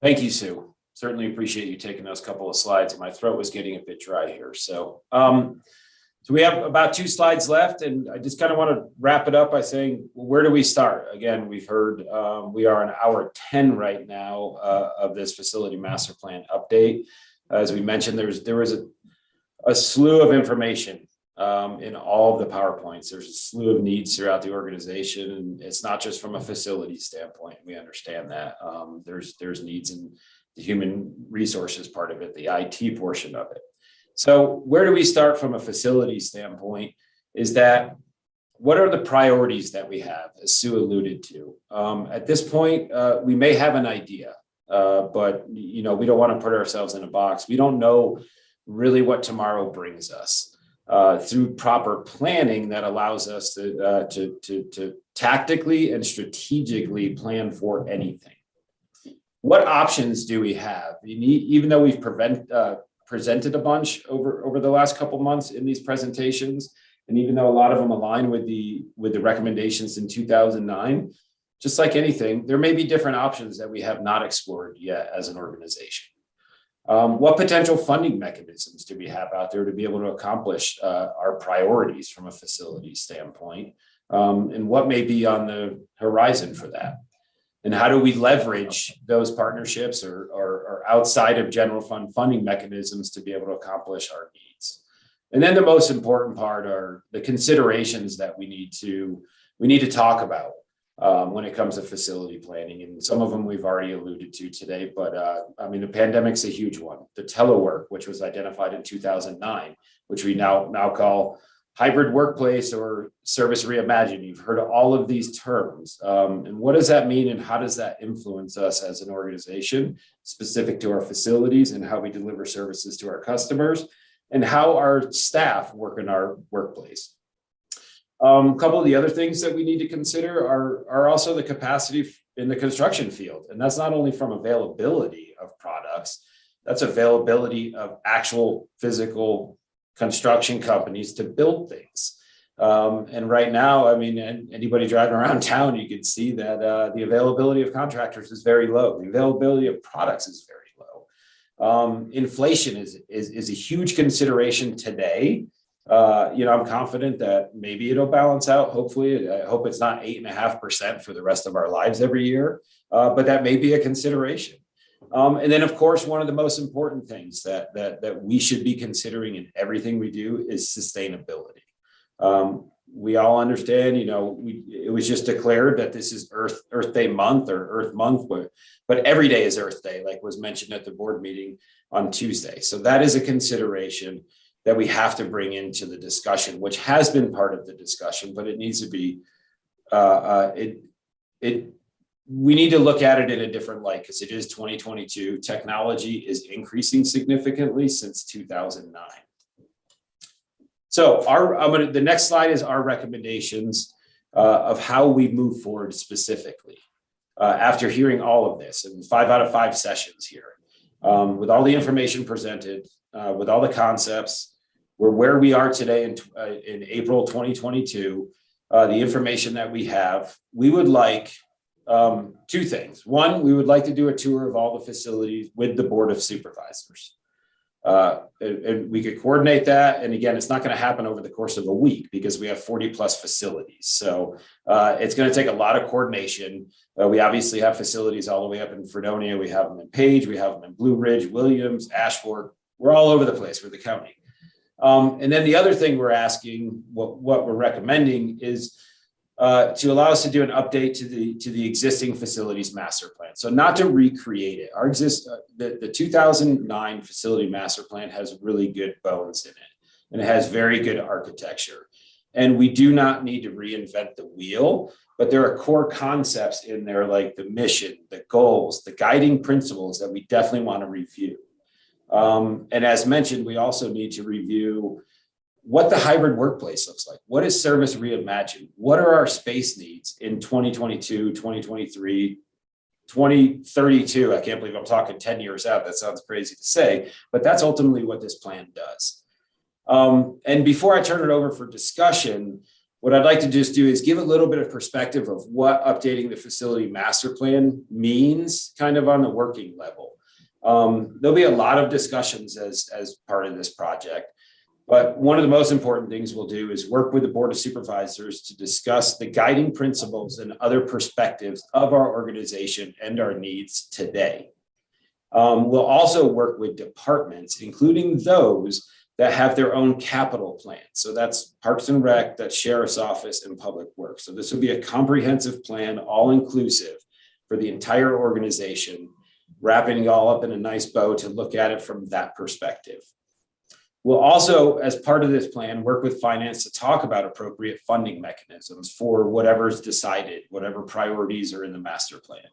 Thank you, Sue. Certainly appreciate you taking those couple of slides. My throat was getting a bit dry here. So we have about 2 slides left, and I just kind of want to wrap it up by saying, well, where do we start? Again, we've heard we are on hour 10 right now of this facility master plan update. As we mentioned, there was a slew of information in all of the PowerPoints. There's a slew of needs throughout the organization, and it's not just from a facility standpoint. We understand that there's needs in the human resources part of it, the IT portion of it. So where do we start from a facility standpoint is that what are the priorities that we have, as Sue alluded to? At this point, we may have an idea, but we don't want to put ourselves in a box. We don't know really what tomorrow brings us. Through proper planning that allows us to tactically and strategically plan for anything. What options do we have? Even though we've presented a bunch over the last couple months in these presentations, and even though a lot of them align with the recommendations in 2009, just like anything, there may be different options that we have not explored yet as an organization. What potential funding mechanisms do we have out there to be able to accomplish our priorities from a facility standpoint? And what may be on the horizon for that? And how do we leverage those partnerships or outside of general fund funding mechanisms to be able to accomplish our needs? And then the most important part are the considerations that we need to talk about when it comes to facility planning. And some of them we've already alluded to today, but the pandemic's a huge one. The telework, which was identified in 2009, which we now call hybrid workplace or service reimagined. You've heard of all of these terms. And what does that mean, and how does that influence us as an organization, specific to our facilities and how we deliver services to our customers, and how our staff work in our workplace? A couple of the other things that we need to consider are also the capacity in the construction field. And that's not only from availability of products, that's availability of actual physical construction companies to build things. And right now, anybody driving around town, you can see that the availability of contractors is very low. The availability of products is very low. Inflation is a huge consideration today. I'm confident that maybe it'll balance out. Hopefully, I hope it's not 8.5% for the rest of our lives every year, but that may be a consideration. And then, of course, one of the most important things that we should be considering in everything we do is sustainability. We all understand, it was just declared that this is Earth Day month or Earth Month, but every day is Earth Day, like was mentioned at the board meeting on Tuesday. So that is a consideration that we have to bring into the discussion, which has been part of the discussion, but it needs to be, we need to look at it in a different light because it is 2022. Technology is increasing significantly since 2009. So the next slide is our recommendations of how we move forward specifically. After hearing all of this and 5 out of 5 sessions here, with all the information presented, with all the concepts, we're where we are today in April 2022. The information that we have, we would like 2 things. One, we would like to do a tour of all the facilities with the Board of Supervisors. And we could coordinate that. And again, it's not going to happen over the course of a week because we have 40 plus facilities. So it's going to take a lot of coordination. We obviously have facilities all the way up in Fredonia. We have them in Page. We have them in Blue Ridge, Williams, Ashford. We're all over the place. We're the county. And then the other thing we're asking, what we're recommending is to allow us to do an update to the existing facilities master plan. So not to recreate it. The 2009 facility master plan has really good bones in it, and it has very good architecture. And we do not need to reinvent the wheel, but there are core concepts in there like the mission, the goals, the guiding principles that we definitely want to review. And as mentioned, we also need to review what the hybrid workplace looks like. What is service reimagined? What are our space needs in 2022, 2023, 2032? I can't believe I'm talking 10 years out. That sounds crazy to say, but that's ultimately what this plan does. And before I turn it over for discussion, what I'd like to just do is give a little bit of perspective of what updating the facility master plan means kind of on the working level. There'll be a lot of discussions as part of this project. But one of the most important things we'll do is work with the Board of Supervisors to discuss the guiding principles and other perspectives of our organization and our needs today. We'll also work with departments, including those that have their own capital plan. So that's Parks and Rec, that's Sheriff's Office, and Public Works. So this will be a comprehensive plan, all inclusive for the entire organization, wrapping it all up in a nice bow to look at it from that perspective. We'll also, as part of this plan, work with finance to talk about appropriate funding mechanisms for whatever's decided, whatever priorities are in the master plan.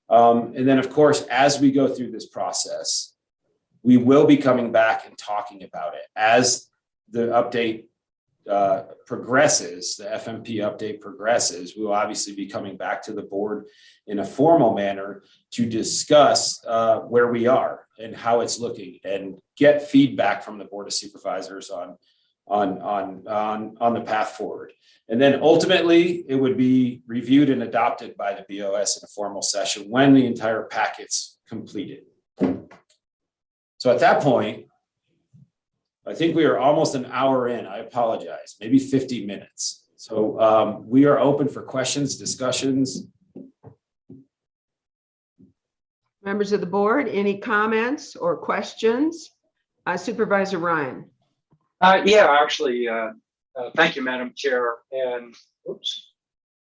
And then, of course, as we go through this process, we will be coming back and talking about it. As the update progresses, the FMP update progresses, we will obviously be coming back to the board in a formal manner to discuss where we are and how it's looking and get feedback from the Board of Supervisors on the path forward. And then ultimately, it would be reviewed and adopted by the BOS in a formal session when the entire packet's completed. So at that point, I think we are almost an hour in. I apologize, maybe 50 minutes. So we are open for questions, discussions. Members of the board, any comments or questions? Supervisor Ryan. Yeah, actually, thank you, Madam Chair. And oops,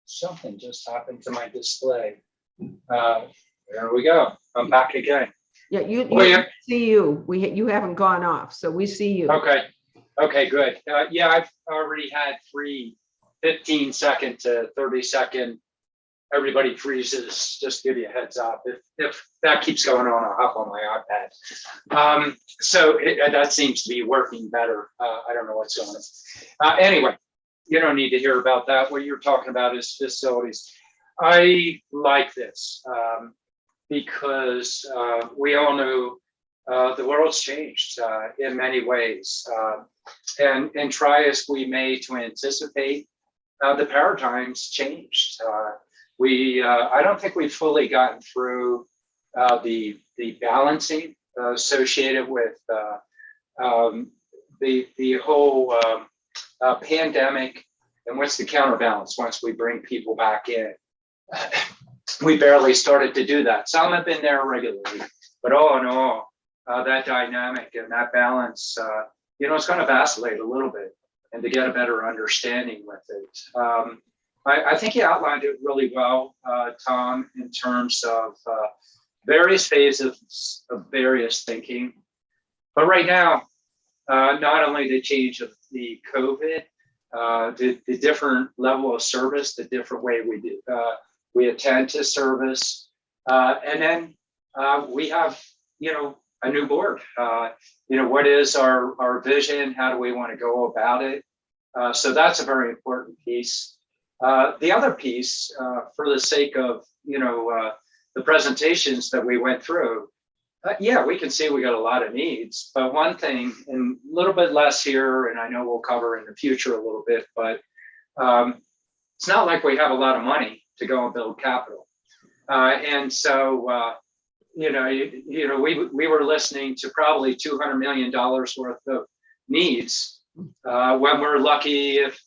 something just happened to my display. There we go. I'm back again. Yeah, you see you. You haven't gone off, so we see you. Okay. Okay, good. Yeah, I've already had 3 15-second to 30-second. Everybody freezes. Just give you a heads up. If that keeps going on, I'll hop on my iPad. So that seems to be working better. I don't know what's going on. Anyway, you don't need to hear about that. What you're talking about is facilities. I like this because we all know the world's changed in many ways. And try as we may to anticipate, the paradigm's changed. I don't think we've fully gotten through the balancing associated with the whole pandemic and what's the counterbalance once we bring people back in. We barely started to do that. Some have been there regularly, but all in all, that dynamic and that balance, it's going to vacillate a little bit, and to get a better understanding with it. I think you outlined it really well, Tom, in terms of various phases of various thinking. But right now, not only the change of the COVID, the different level of service, the different way we attend to service, and then we have, a new board. What is our vision? How do we want to go about it? So that's a very important piece. The other piece, for the sake of, the presentations that we went through, yeah, we can see we got a lot of needs, but one thing, and a little bit less here, and I know we'll cover in the future a little bit, but it's not like we have a lot of money to go and build capital. And so, we were listening to probably $200 million worth of needs when we're lucky if,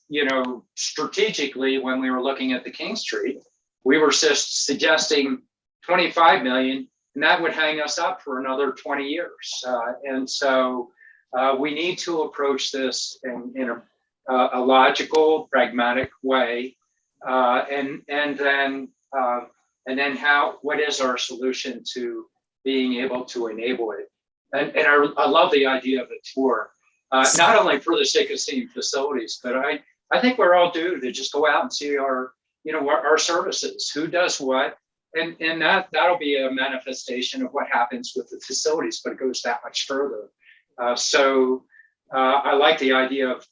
strategically, when we were looking at the King Street, we were just suggesting 25 million, and that would hang us up for another 20 years. And so we need to approach this in a logical, pragmatic way. And then what is our solution to being able to enable it? And I love the idea of a tour, not only for the sake of seeing facilities, but I think we're all due to just go out and see our services, who does what, and that'll be a manifestation of what happens with the facilities, but it goes that much further. So I like the idea of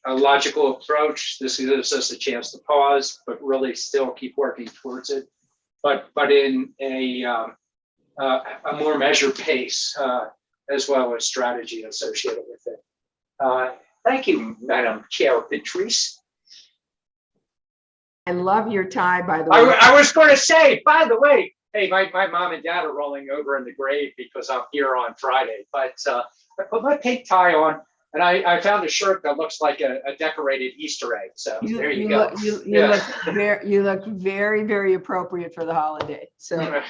a logical approach. This gives us a chance to pause, but really still keep working towards it, but in a more measured pace, as well as strategy associated with it. Thank you, Madam Chair Patrice. I love your tie, by the way. I was going to say, by the way, hey, my mom and dad are rolling over in the grave because I'm here on Friday, but I put my pink tie on, and I found a shirt that looks like a decorated Easter egg. So there you go. You look very, very appropriate for the holiday. So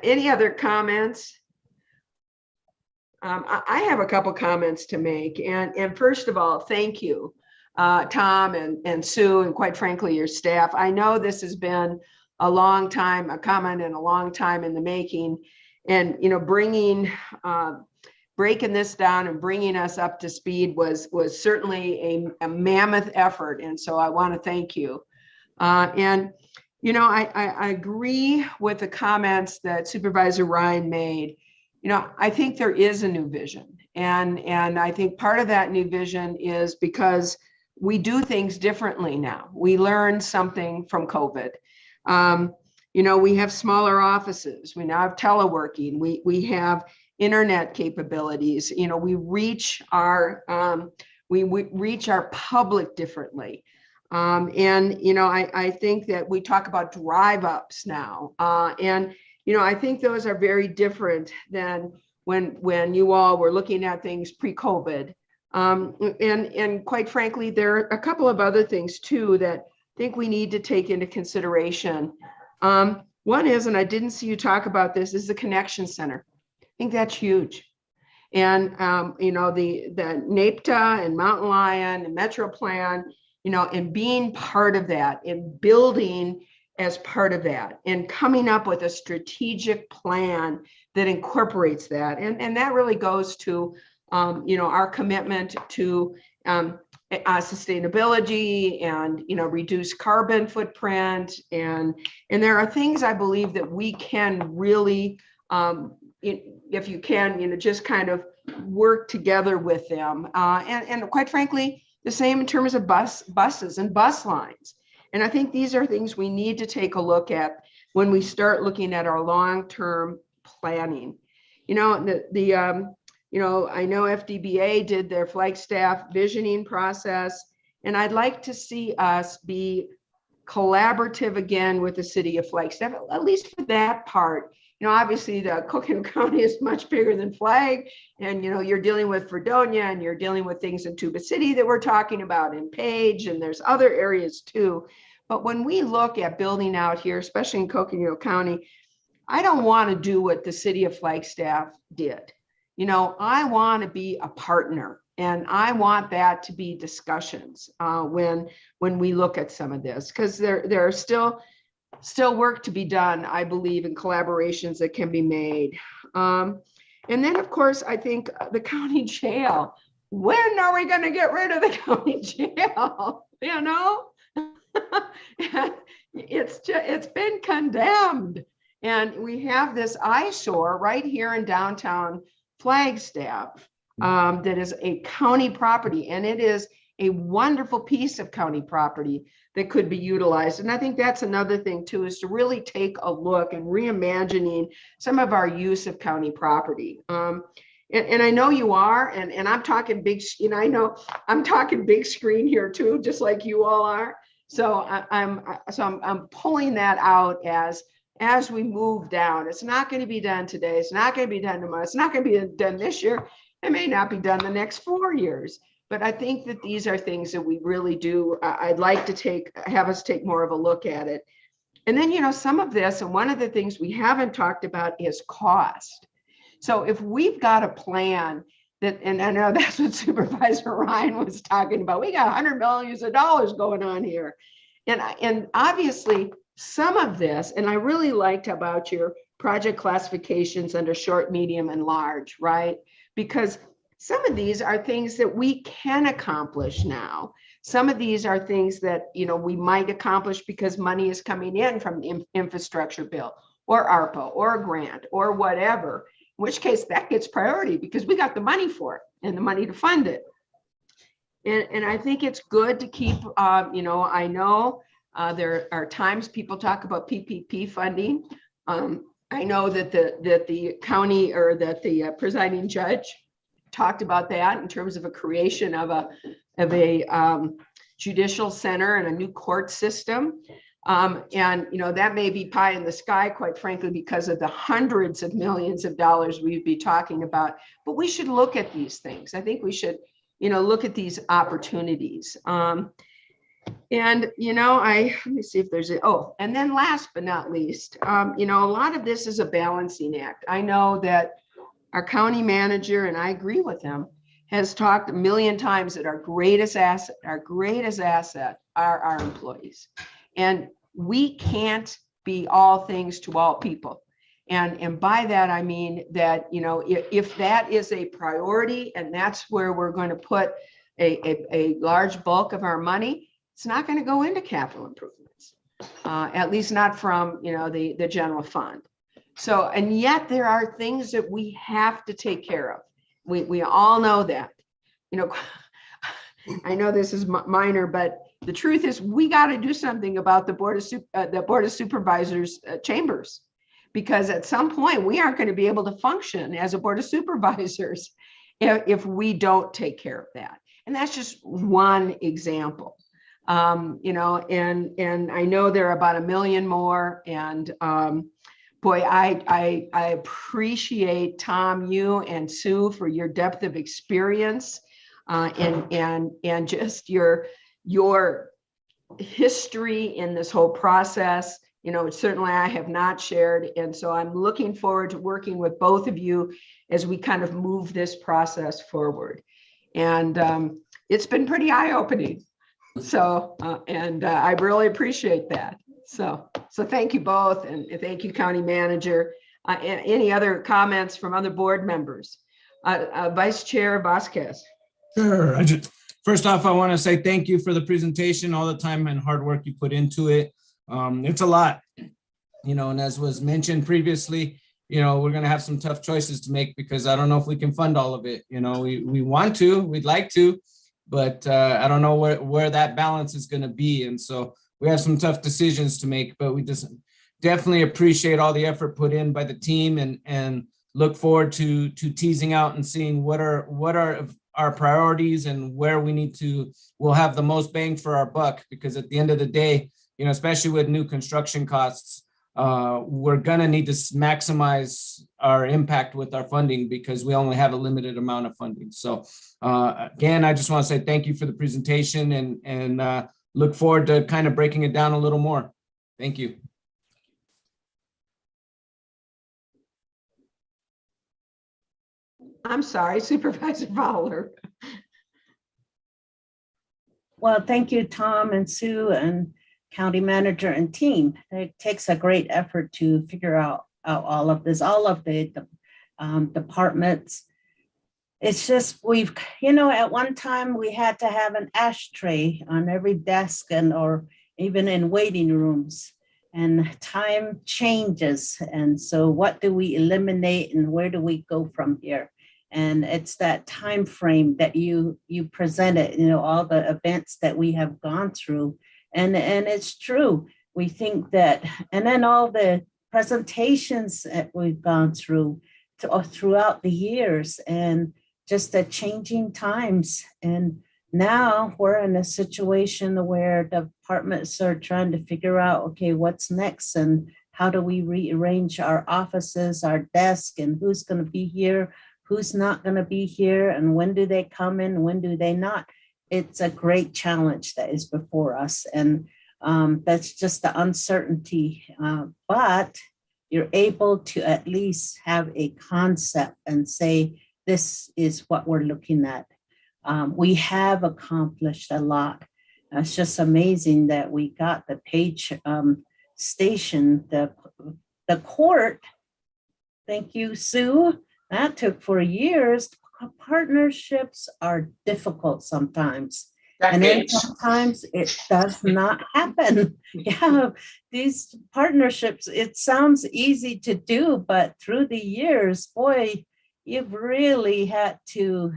any other comments? I have a couple comments to make. And first of all, thank you, Tom and Sue, and quite frankly, your staff. I know this has been a long time, a comment and a long time in the making. And, you know, breaking this down and bringing us up to speed was certainly a mammoth effort. And so I want to thank you. And, you know, I agree with the comments that Supervisor Ryan made. You know, I think there is a new vision. And I think part of that new vision is because we do things differently now. We learned something from COVID. You know, we have smaller offices. We now have teleworking. We have internet capabilities. You know, we reach our public differently. And, you know, I think that we talk about drive-ups now. And, you know, I think those are very different than when you all were looking at things pre-COVID. And quite frankly, there are a couple of other things too that I think we need to take into consideration. One is, and I didn't see you talk about this, is the connection center. I think that's huge. And, you know, the NAPTA and Mountain Lion and Metro Plan, you know, and being part of that and building as part of that and coming up with a strategic plan that incorporates that. And that really goes to, you know, our commitment to sustainability and, you know, reduce carbon footprint. And there are things I believe that we can really, if you can, you know, just kind of work together with them. And quite frankly, the same in terms of buses and bus lines. And I think these are things we need to take a look at when we start looking at our long-term planning. You know, you know, I know FDBA did their Flagstaff visioning process, and I'd like to see us be collaborative again with the city of Flagstaff, at least for that part. You know, obviously the Coconino County is much bigger than Flag, and, you know, you're dealing with Fredonia and you're dealing with things in Tuba City that we're talking about in Page, and there's other areas too. But when we look at building out here, especially in Coconino County, I don't want to do what the city of Flagstaff did. You know, I want to be a partner, and I want that to be discussions when we look at some of this, because there are still work to be done, I believe, in collaborations that can be made. And then, of course, I think the county jail. When are we going to get rid of the county jail? You know, it's been condemned, and we have this eyesore right here in downtown Flagstaff that is a county property, and it is a wonderful piece of county property that could be utilized. And I think that's another thing too, is to really take a look and reimagining some of our use of county property. And I know you are, and I'm talking big, you know, I know I'm talking big screen here too, just like you all are. So I'm pulling that out as we move down. It's not going to be done today. It's not going to be done tomorrow. It's not going to be done this year. It may not be done the next 4 years. But I think that these are things that we really do. I'd like to have us take more of a look at it. And then, you know, some of this, and one of the things we haven't talked about is cost. So if we've got a plan that, and I know that's what Supervisor Ryan was talking about, we got $100 million going on here. And obviously some of this, and I really liked about your project classifications under short, medium, and large, right? Because some of these are things that we can accomplish now. Some of these are things that, you know, we might accomplish because money is coming in from the infrastructure bill or ARPA or a grant or whatever. which case that gets priority because we got the money for it and the money to fund it. And I think it's good to keep, you know, I know there are times people talk about PPP funding. I know that the county or that the presiding judge talked about that in terms of a creation of a judicial center and a new court system. And, you know, that may be pie in the sky, quite frankly, because of the hundreds of millions of dollars we'd be talking about. But we should look at these things. I think we should, you know, look at these opportunities. And, you know, let me see if there's and then last but not least, you know, a lot of this is a balancing act. I know that our county manager, and I agree with him, has talked a million times that our greatest asset are our employees. And we can't be all things to all people. And by that, I mean that, you know, if that is a priority and that's where we're going to put a large bulk of our money, it's not going to go into capital improvements, at least not from, you know, the general fund. So, and yet there are things that we have to take care of. We all know that, you know. I know this is minor, but the truth is we got to do something about the Board of Supervisors chambers, because at some point we aren't going to be able to function as a Board of Supervisors if we don't take care of that. And that's just one example. You know, and I know there are about 1 million more. And boy, I appreciate Tom, you and Sue for your depth of experience and just your history in this whole process. You know, certainly I have not shared. And so I'm looking forward to working with both of you as we kind of move this process forward. And it's been pretty eye-opening. So, I really appreciate that. So thank you both. And thank you, County Manager. Any other comments from other board members? Vice Chair Vasquez. Sure. First off, I want to say thank you for the presentation, all the time and hard work you put into it. It's a lot, you know, and as was mentioned previously, you know, we're going to have some tough choices to make because I don't know if we can fund all of it. You know, we want to, we'd like to, but I don't know where that balance is going to be. And so we have some tough decisions to make, but we just definitely appreciate all the effort put in by the team and look forward to teasing out and seeing what are our priorities and where we'll have the most bang for our buck, because at the end of the day, you know, especially with new construction costs, we're gonna need to maximize our impact with our funding because we only have a limited amount of funding. So again, I just want to say thank you for the presentation and look forward to kind of breaking it down a little more. Thank you. I'm sorry, Supervisor Fowler. Well, thank you, Tom and Sue and County Manager and team. It takes a great effort to figure out all of this, all of the departments. It's just you know, at one time we had to have an ashtray on every desk or even in waiting rooms, and time changes. And so what do we eliminate and where do we go from here? And it's that time frame that you presented, you know, all the events that we have gone through. And it's true. We think that, and then all the presentations that we've gone through throughout the years and just the changing times. And now we're in a situation where departments are trying to figure out, okay, what's next and how do we rearrange our offices, our desk, and who's going to be here, who's not going to be here, and when do they come in, when do they not? It's a great challenge that is before us. And that's just the uncertainty. But you're able to at least have a concept and say, this is what we're looking at. We have accomplished a lot. It's just amazing that we got the Page Station, the court. Thank you, Sue. That took 4 years. Partnerships are difficult sometimes. And then Decades. sometimes it does not happen. Yeah, these partnerships, it sounds easy to do, but through the years, boy, you've really had to,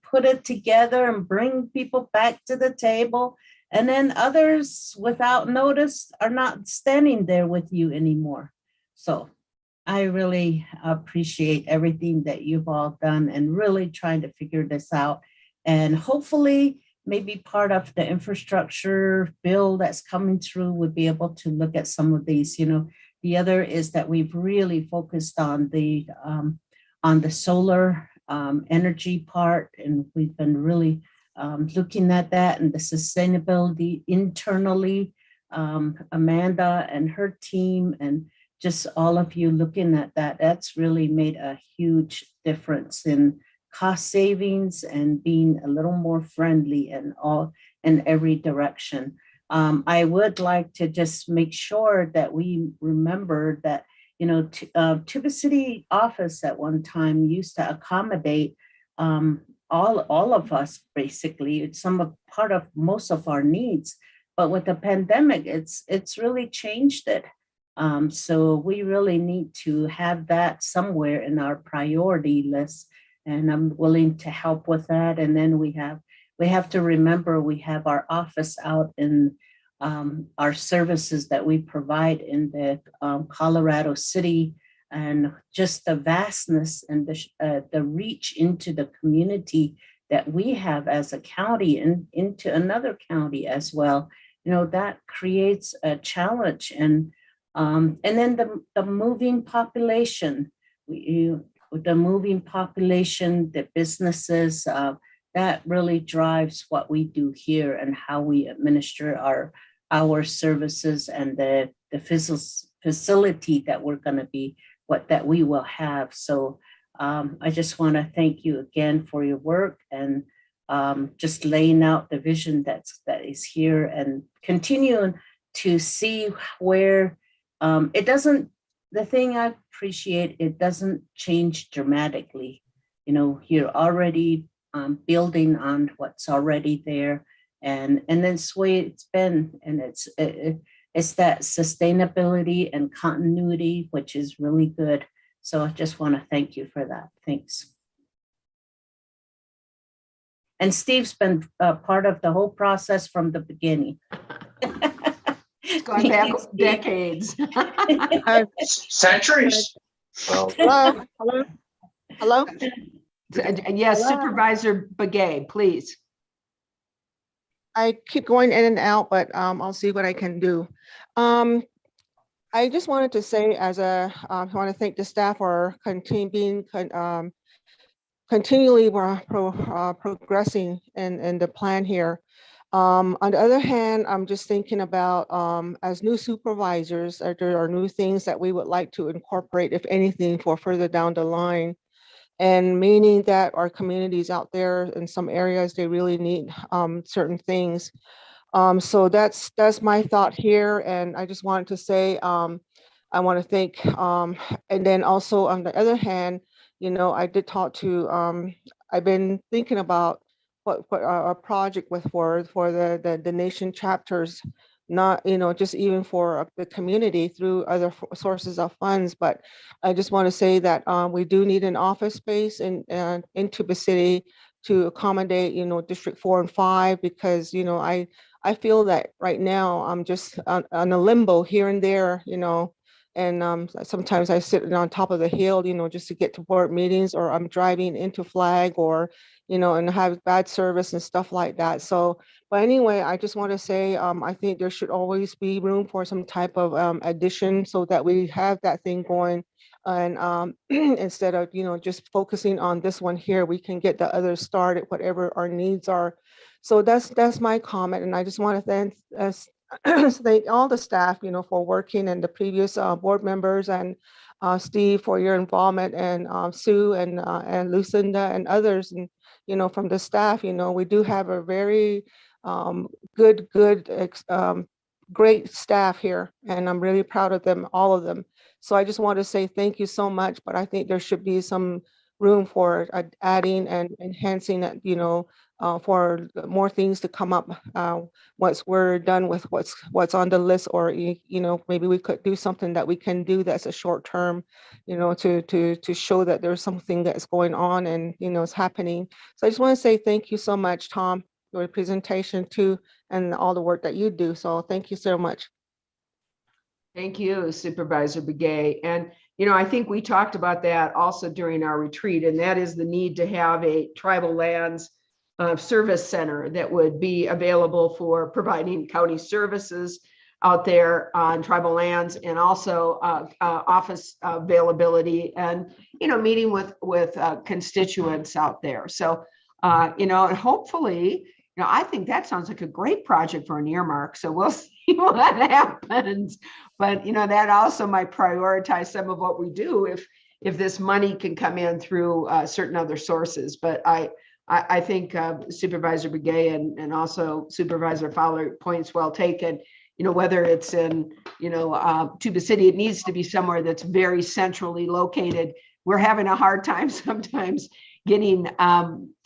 put it together and bring people back to the table. And then others without notice are not standing there with you anymore. So I really appreciate everything that you've all done and really trying to figure this out. And hopefully, maybe part of the infrastructure bill that's coming through would be able to look at some of these. The other is that we've really focused on the solar energy part, and we've been really looking at that and the sustainability internally. Amanda and her team and just all of you looking at that, that's really made a huge difference in cost savings and being a little more friendly in every direction. I would like to just make sure that we remember that, Tuba City office at one time used to accommodate all of us, basically. It's part of most of our needs. But with the pandemic, it's really changed it. So we really need to have that somewhere in our priority list, and I'm willing to help with that. And then we have to remember we have our office out in our services that we provide in the Colorado City, and just the vastness and the reach into the community that we have as a county and into another county as well. That creates a challenge. And then the moving population, the businesses, that really drives what we do here and how we administer our services and the facility that we're going to be, that we will have. So I just want to thank you again for your work and just laying out the vision that is here and continuing to see where the thing I appreciate, it doesn't change dramatically. You're already building on what's already there, and that's the way it's been. And it's that sustainability and continuity, which is really good. So I just want to thank you for that. Thanks. And Steve's been part of the whole process from the beginning. Going back decades. Centuries. Well, Hello? And yes, Supervisor Begay, please. I keep going in and out, but I'll see what I can do. I just wanted to say, I want to thank the staff for continually progressing in the plan here. On the other hand, I'm just thinking about as new supervisors, there are new things that we would like to incorporate, if anything, for further down the line. And meaning that our communities out there in some areas, they really need certain things. So that's my thought here. And I just wanted to say, I want to thank, and then also on the other hand, I did talk to, I've been thinking about what a project for the nation chapters, not, just even for the community through other sources of funds. But I just want to say that we do need an office space in Tuba City to accommodate, District 4 and 5, because, I feel that right now I'm just on a limbo here and there, and sometimes I sit on top of the hill, just to get to board meetings, or I'm driving into Flag, or, and have bad service and stuff like that. So, but anyway, I just want to say, I think there should always be room for some type of addition, so that we have that thing going. And instead of, just focusing on this one here, we can get the others started, whatever our needs are. So that's my comment. And I just want to thank all the staff, for working, and the previous board members, and Steve for your involvement, and Sue and Lucinda and others, and from the staff. We do have a very great staff here, and I'm really proud of them, all of them. So I just want to say thank you so much, but I think there should be some room for adding and enhancing, for more things to come up once we're done with what's on the list, or maybe we could do something that we can do that's a short term, to show that there's something that's going on and it's happening. So I just want to say thank you so much, Tom, for your presentation too, and all the work that you do. So thank you so much. Thank you, Supervisor Begay. And, I think we talked about that also during our retreat, and that is the need to have a tribal lands service center that would be available for providing county services out there on tribal lands, and also office availability, and meeting with constituents out there. So and hopefully, I think that sounds like a great project for an earmark. So we'll see what happens. But that also might prioritize some of what we do if this money can come in through certain other sources. But I think Supervisor Begay and also Supervisor Fowler, points well taken. Whether it's in Tuba City, it needs to be somewhere that's very centrally located. We're having a hard time sometimes getting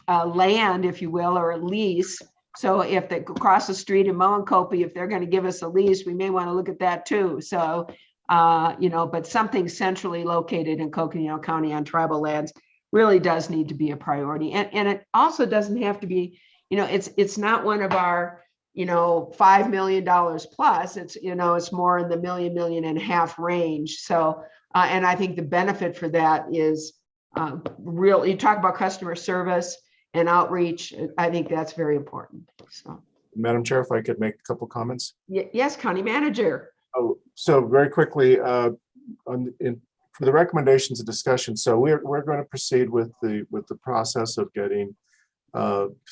land, if you will, or a lease. So if they cross the street in Moenkopi, if they're going to give us a lease, we may want to look at that too. So, but something centrally located in Coconino County on tribal lands really does need to be a priority. And it also doesn't have to be, it's not one of our, $5 million plus. It's, it's more in the $1 million and a half range. So, and I think the benefit for that is real. You talk about customer service and outreach. I think that's very important. So, Madam Chair, if I could make a couple comments. Yes, County Manager. Oh, so very quickly, for the recommendations and discussion. So we're going to proceed with the process of getting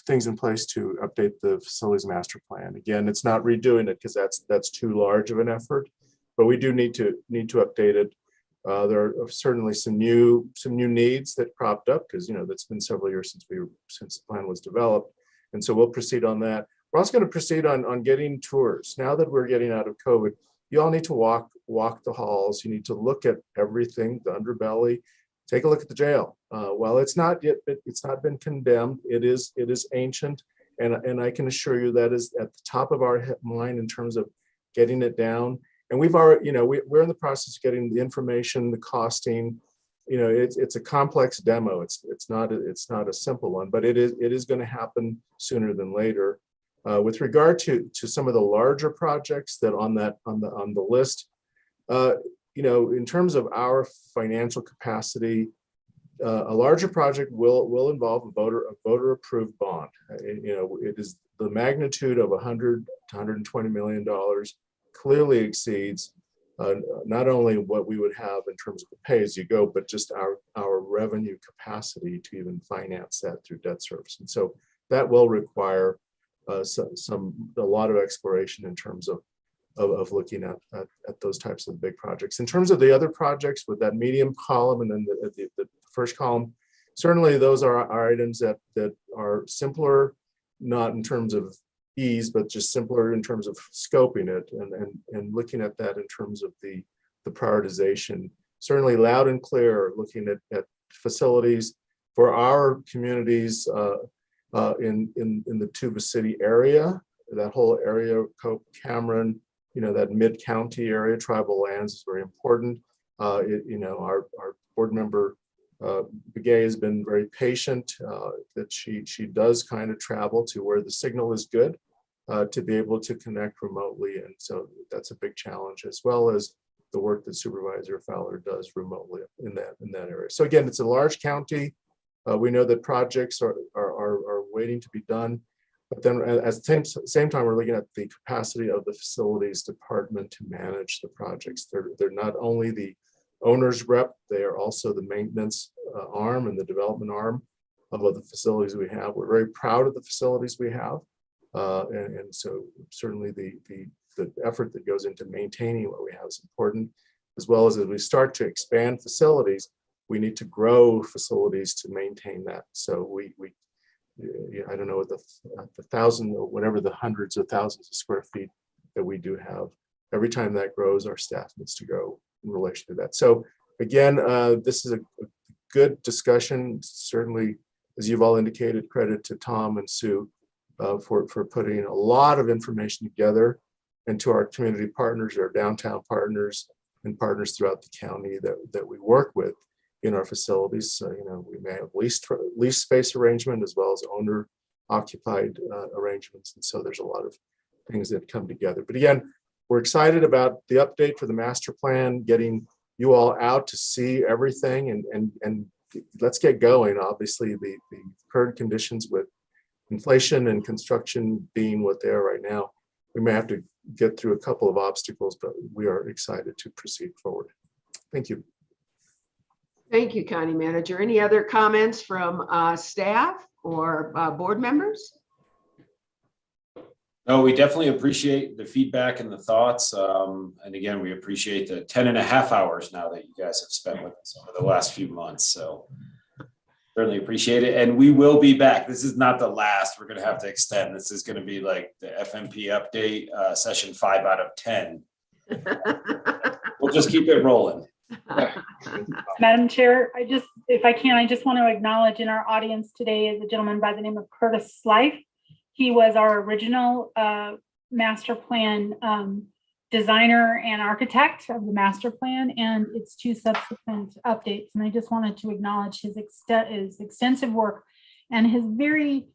things in place to update the facilities master plan. Again, it's not redoing it because that's too large of an effort, but we do need to update it. There are certainly some new needs that cropped up because that's been several years since the plan was developed, and so we'll proceed on that. We're also going to proceed on getting tours. Now that we're getting out of COVID, you all need to walk the halls. You need to look at everything, the underbelly. Take a look at the jail. While it's not been condemned, it is ancient, and I can assure you that is at the top of our mind in terms of getting it down. And we've already, we're in the process of getting the information, the costing. It's a complex demo. It's not a simple one, but it is going to happen sooner than later. With regard to some of the larger projects that on the list, in terms of our financial capacity, a larger project will involve a voter approved bond. It is the magnitude of $100 to $120 million. Clearly exceeds not only what we would have in terms of the pay as you go, but just our revenue capacity to even finance that through debt service. And so that will require a lot of exploration in terms of looking at those types of big projects. In terms of the other projects with that medium column and then the first column, certainly those are items that are simpler, not in terms of ease, but just simpler in terms of scoping it and looking at that in terms of the prioritization. Certainly loud and clear, looking at facilities for our communities in the Tuba City area, that whole area, Cope, Cameron, that mid-county area, tribal lands is very important. Our board member Begay has been very patient, that she does kind of travel to where the signal is good to be able to connect remotely. And so that's a big challenge, as well as the work that Supervisor Fowler does remotely in that area. So again, it's a large county. We know that projects are waiting to be done, but then at the same time, we're looking at the capacity of the facilities department to manage the projects. They're not only the owner's rep, they are also the maintenance arm and the development arm of the facilities we have. We're very proud of the facilities we have. And so certainly the effort that goes into maintaining what we have is important, as well as we start to expand facilities, we need to grow facilities to maintain that. So I don't know, the thousand or whatever, the hundreds of thousands of square feet that we do have, every time that grows, our staff needs to grow in relation to that. So again, this is a good discussion. Certainly as you've all indicated, credit to Tom and Sue for putting a lot of information together, and to our community partners, our downtown partners, and partners throughout the county that we work with in our facilities. So, we may have lease space arrangement as well as owner occupied arrangements. And so there's a lot of things that come together. But again, we're excited about the update for the master plan, getting you all out to see everything, and let's get going. Obviously, the current conditions with inflation and construction being what they are right now, we may have to get through a couple of obstacles, but we are excited to proceed forward. Thank you. Thank you, County Manager. Any other comments from staff or board members? No, we definitely appreciate the feedback and the thoughts. And again, we appreciate the 10.5 hours now that you guys have spent with us over the last few months. So certainly appreciate it. And we will be back. This is not the last. We're going to have to extend. This is going to be like the FMP update, session 5 out of 10. We'll just keep it rolling. Madam Chair, if I can, I just want to acknowledge in our audience today is a gentleman by the name of Curtis Slife. He was our original master plan designer and architect of the master plan and its 2 subsequent updates. And I just wanted to acknowledge his extensive work and his very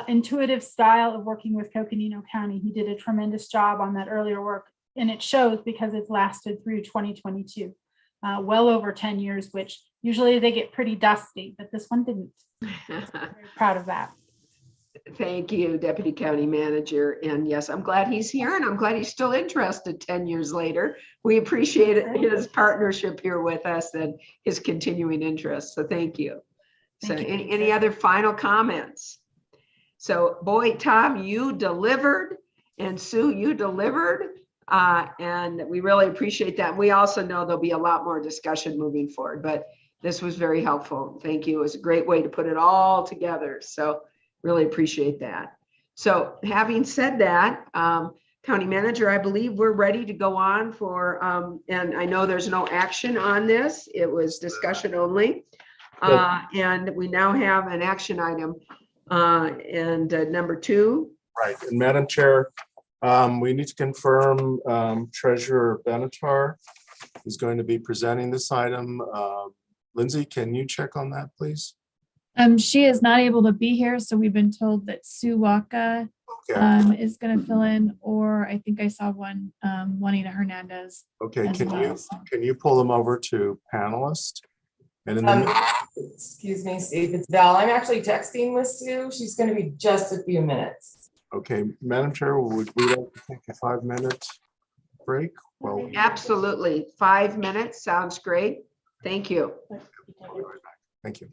intuitive style of working with Coconino County. He did a tremendous job on that earlier work, and it shows because it's lasted through 2022. Well over 10 years, which usually they get pretty dusty, but this one didn't. Very proud of that. Thank you, Deputy County Manager. And yes, I'm glad he's here, and I'm glad he's still interested 10 years later. We appreciate his partnership here with us and his continuing interest. So thank you. So any other final comments? So boy, Tom, you delivered, and Sue, you delivered. And we really appreciate that. We also know there'll be a lot more discussion moving forward, but this was very helpful. Thank you. It was a great way to put it all together. So really appreciate that. So having said that, County Manager, I believe we're ready to go on for, and I know there's no action on this. It was discussion only. And we now have an action item and number 2. Right. And Madam Chair, we need to confirm Treasurer Benatar is going to be presenting this item. Lindsay, can you check on that, please? She is not able to be here, so we've been told that Sue Waka is going to fill in, or I think I saw one Juanita Hernandez. Okay, can you pull them over to panelist? And in the excuse me, Steve, it's Val. I'm actually texting with Sue. She's going to be just a few minutes. Okay, Madam Chair, would we like to take a 5-minute break? Well, absolutely. 5 minutes sounds great. Thank you. Thank you.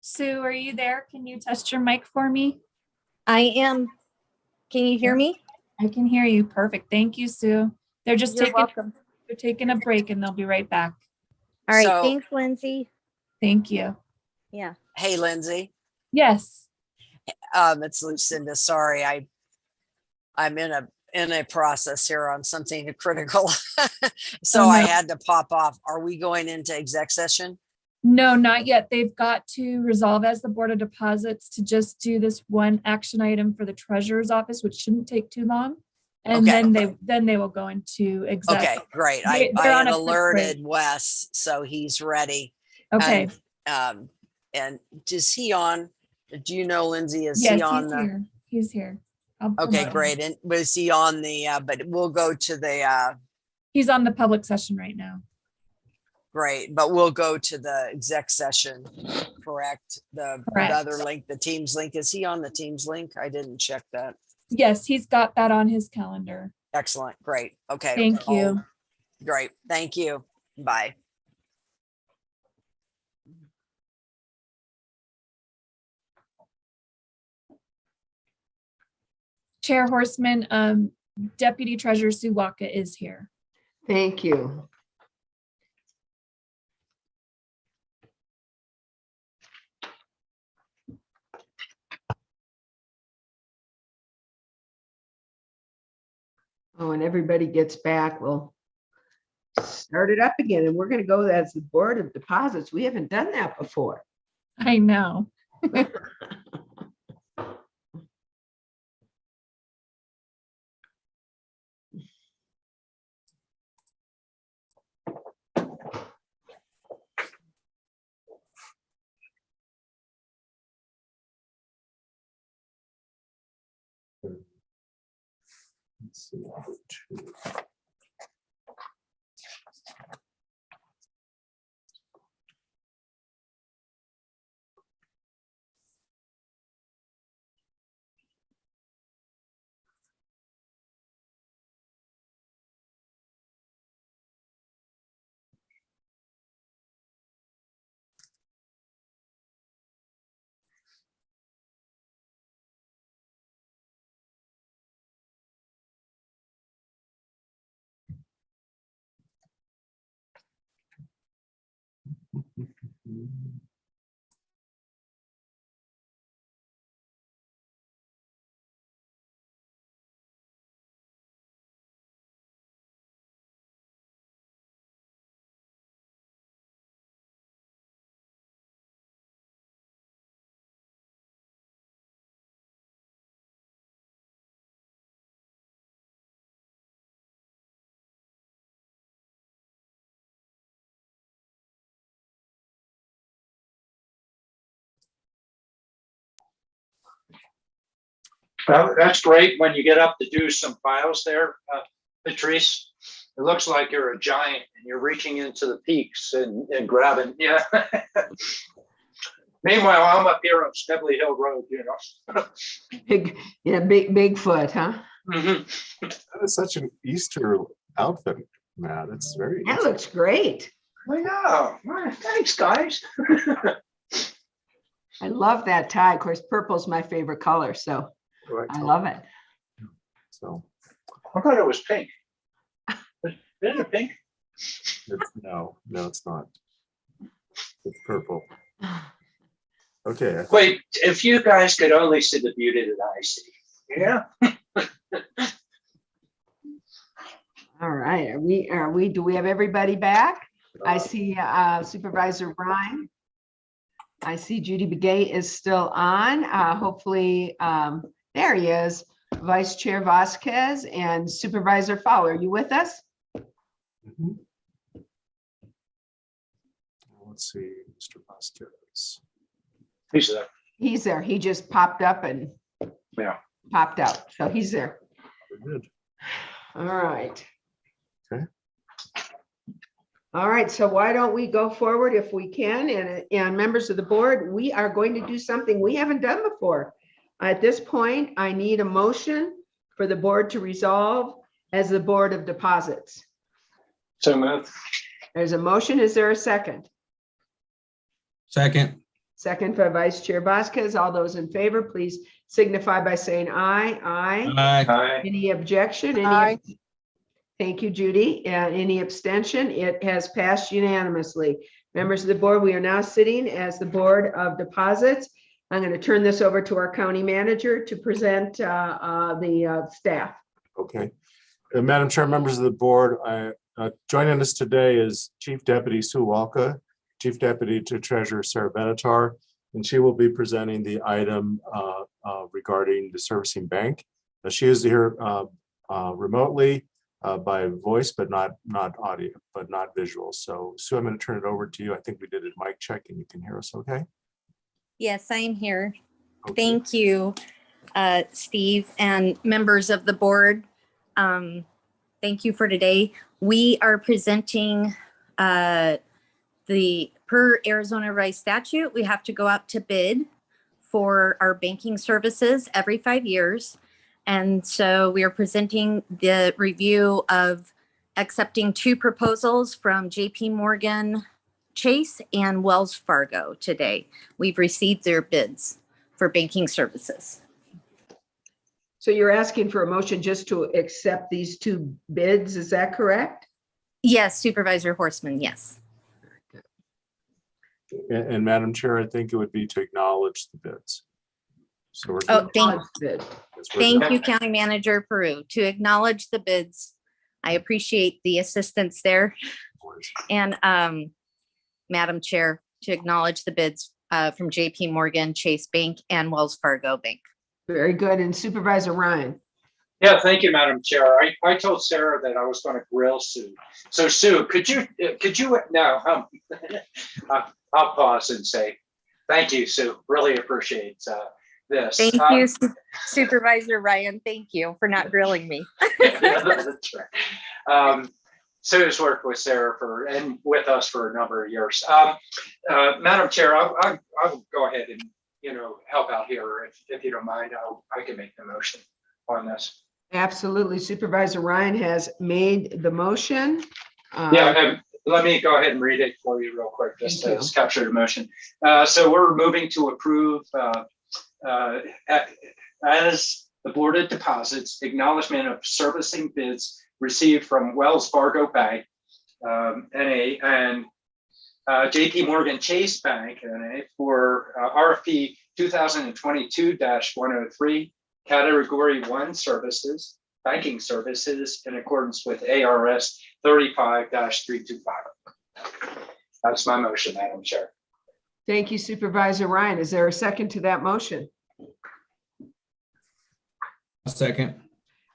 Sue, are you there? Can you test your mic for me? I am. Can you hear me? I can hear you. Perfect. Thank you, Sue. They're just You're welcome. they're taking a break and they'll be right back. All right. So- Thanks, Lindsay. Thank you. Yeah. Hey, Lindsay, Yes. it's Lucinda. Sorry, I'm in a process here on something critical. So Oh, no. I had to pop off. Are we going into exec session? No, not yet. They've got to resolve as the Board of Deposits to just do this one action item for the treasurer's office, which shouldn't take too long. And Okay. then they will go into exec. Okay, great. They- I they're had on a quick alerted break. Wes, so he's ready. Okay. And is he on? Do you know, Lindsay, is Yes, he on he's the? here. He's here. I'll Okay, promote him. great. And was he on the, but we'll go to the, He's on the public session right now. great, but we'll go to the exec session, correct? The Correct. other link, the Teams link. Is he on the Teams link? I didn't check that. Yes, he's got that on his calendar. Excellent, great. Okay. Thank you. Great, thank you. Bye. Chair Horseman, Deputy Treasurer Sue Waka is here. Thank you. Oh, and everybody gets back, we'll start it up again, and we're gonna go as the Board of Deposits. We haven't done that before. I know. Let's see, number 2. Well, that's great when you get up to do some files there, Patrice. It looks like you're a giant and you're reaching into the peaks and grabbing, yeah. Meanwhile, I'm up here on Stebley Hill Road, you know. Bigfoot, huh? Mhm. That is such an Easter outfit, Matt. It's very. That looks great. I know. Well, thanks, guys. I love that tie. Of course, purple's my favorite color, so Right. I love it. So I thought it was pink. Isn't it pink? no, it's not. It's purple. Okay. Wait, if you guys could only see the beauty that I see. Yeah. All right, do we have everybody back? I see Supervisor Ryan. I see Judy Begay is still on. Hopefully, there he is. Vice Chair Vasquez and Supervisor Fowler, are you with us? Mhm. Let's see, Mr. Vasquez. He's there. He's there. He just popped up and Yeah. popped out, so he's there. Very good. All right. Okay. All right, so why don't we go forward if we can, and members of the board, we are going to do something we haven't done before. At this point, I need a motion for the board to resolve as the Board of Deposits. So moved. There's a motion. Is there a second? Second. Second by Vice Chair Vasquez. All those in favor, please signify by saying aye. Aye. Aye. Any objection? Aye. Thank you, Judy. Any abstention? It has passed unanimously. Members of the board, we are now sitting as the Board of Deposits. I'm going to turn this over to our county manager to present the staff. Okay. Madam Chair, members of the board, joining us today is Chief Deputy Sue Walka, Chief Deputy to Treasurer Sarah Benatar, and she will be presenting the item regarding the servicing bank. She is here remotely by voice, but not audio, but not visual. So Sue, I'm going to turn it over to you. I think we did a mic check and you can hear us okay? Yes, I'm here. Okay. Thank you, Steve, and members of the board. Thank you for today. We are presenting per Arizona Rice statute, we have to go out to bid for our banking services every 5 years. And so we are presenting the review of accepting 2 proposals from JP Morgan Chase and Wells Fargo today. We've received their bids for banking services. So you're asking for a motion just to accept these 2 bids, is that correct? Yes, Supervisor Horstman, yes. And Madam Chair, I think it would be to acknowledge the bids. So we're. Oh, thank Bid. Thank you, County Manager Peru, to acknowledge the bids. I appreciate the assistance there. And Madam Chair, to acknowledge the bids from JP Morgan Chase Bank and Wells Fargo Bank. Very good. And Supervisor Ryan. Yeah, thank you, Madam Chair. I told Sarah that I was going to grill Sue. So Sue, could you now, I'll pause and say, thank you, Sue. Really appreciate this. Thank you, Supervisor Ryan. Thank you for not grilling me. That's right. Sue's worked with Sarah and with us for a number of years. Madam Chair, I'll go ahead and help out here if you don't mind. I can make the motion on this. Absolutely. Supervisor Ryan has made the motion. Let me go ahead and read it for you real quick, just to capture the motion. So we're moving to approve as the Board of Deposits acknowledgement of servicing bids received from Wells Fargo Bank, NA, and JP Morgan Chase Bank, NA, for RFP 2022-103, Category 1 services, banking services in accordance with ARS 35-325. That's my motion, Madam Chair. Thank you, Supervisor Ryan. Is there a second to that motion? A second.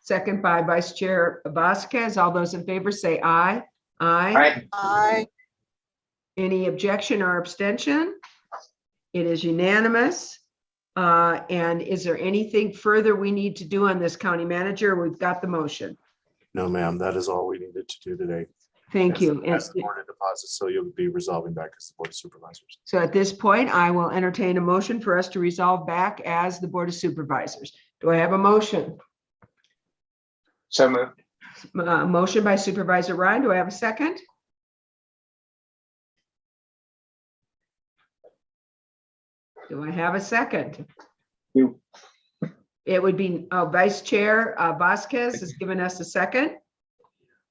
Second by Vice Chair Vasquez. All those in favor say aye. Aye. Aye. Any objection or abstention? It is unanimous. And is there anything further we need to do on this, County Manager? We've got the motion. No, ma'am, that is all we needed to do today. Thank you. As the Board of Deposits, so you'll be resolving back as the Board of Supervisors. So at this point, I will entertain a motion for us to resolve back as the Board of Supervisors. Do I have a motion? So moved. Motion by Supervisor Ryan. Do I have a second? Do I have a second? You. It would be Vice Chair Vasquez has given us a second.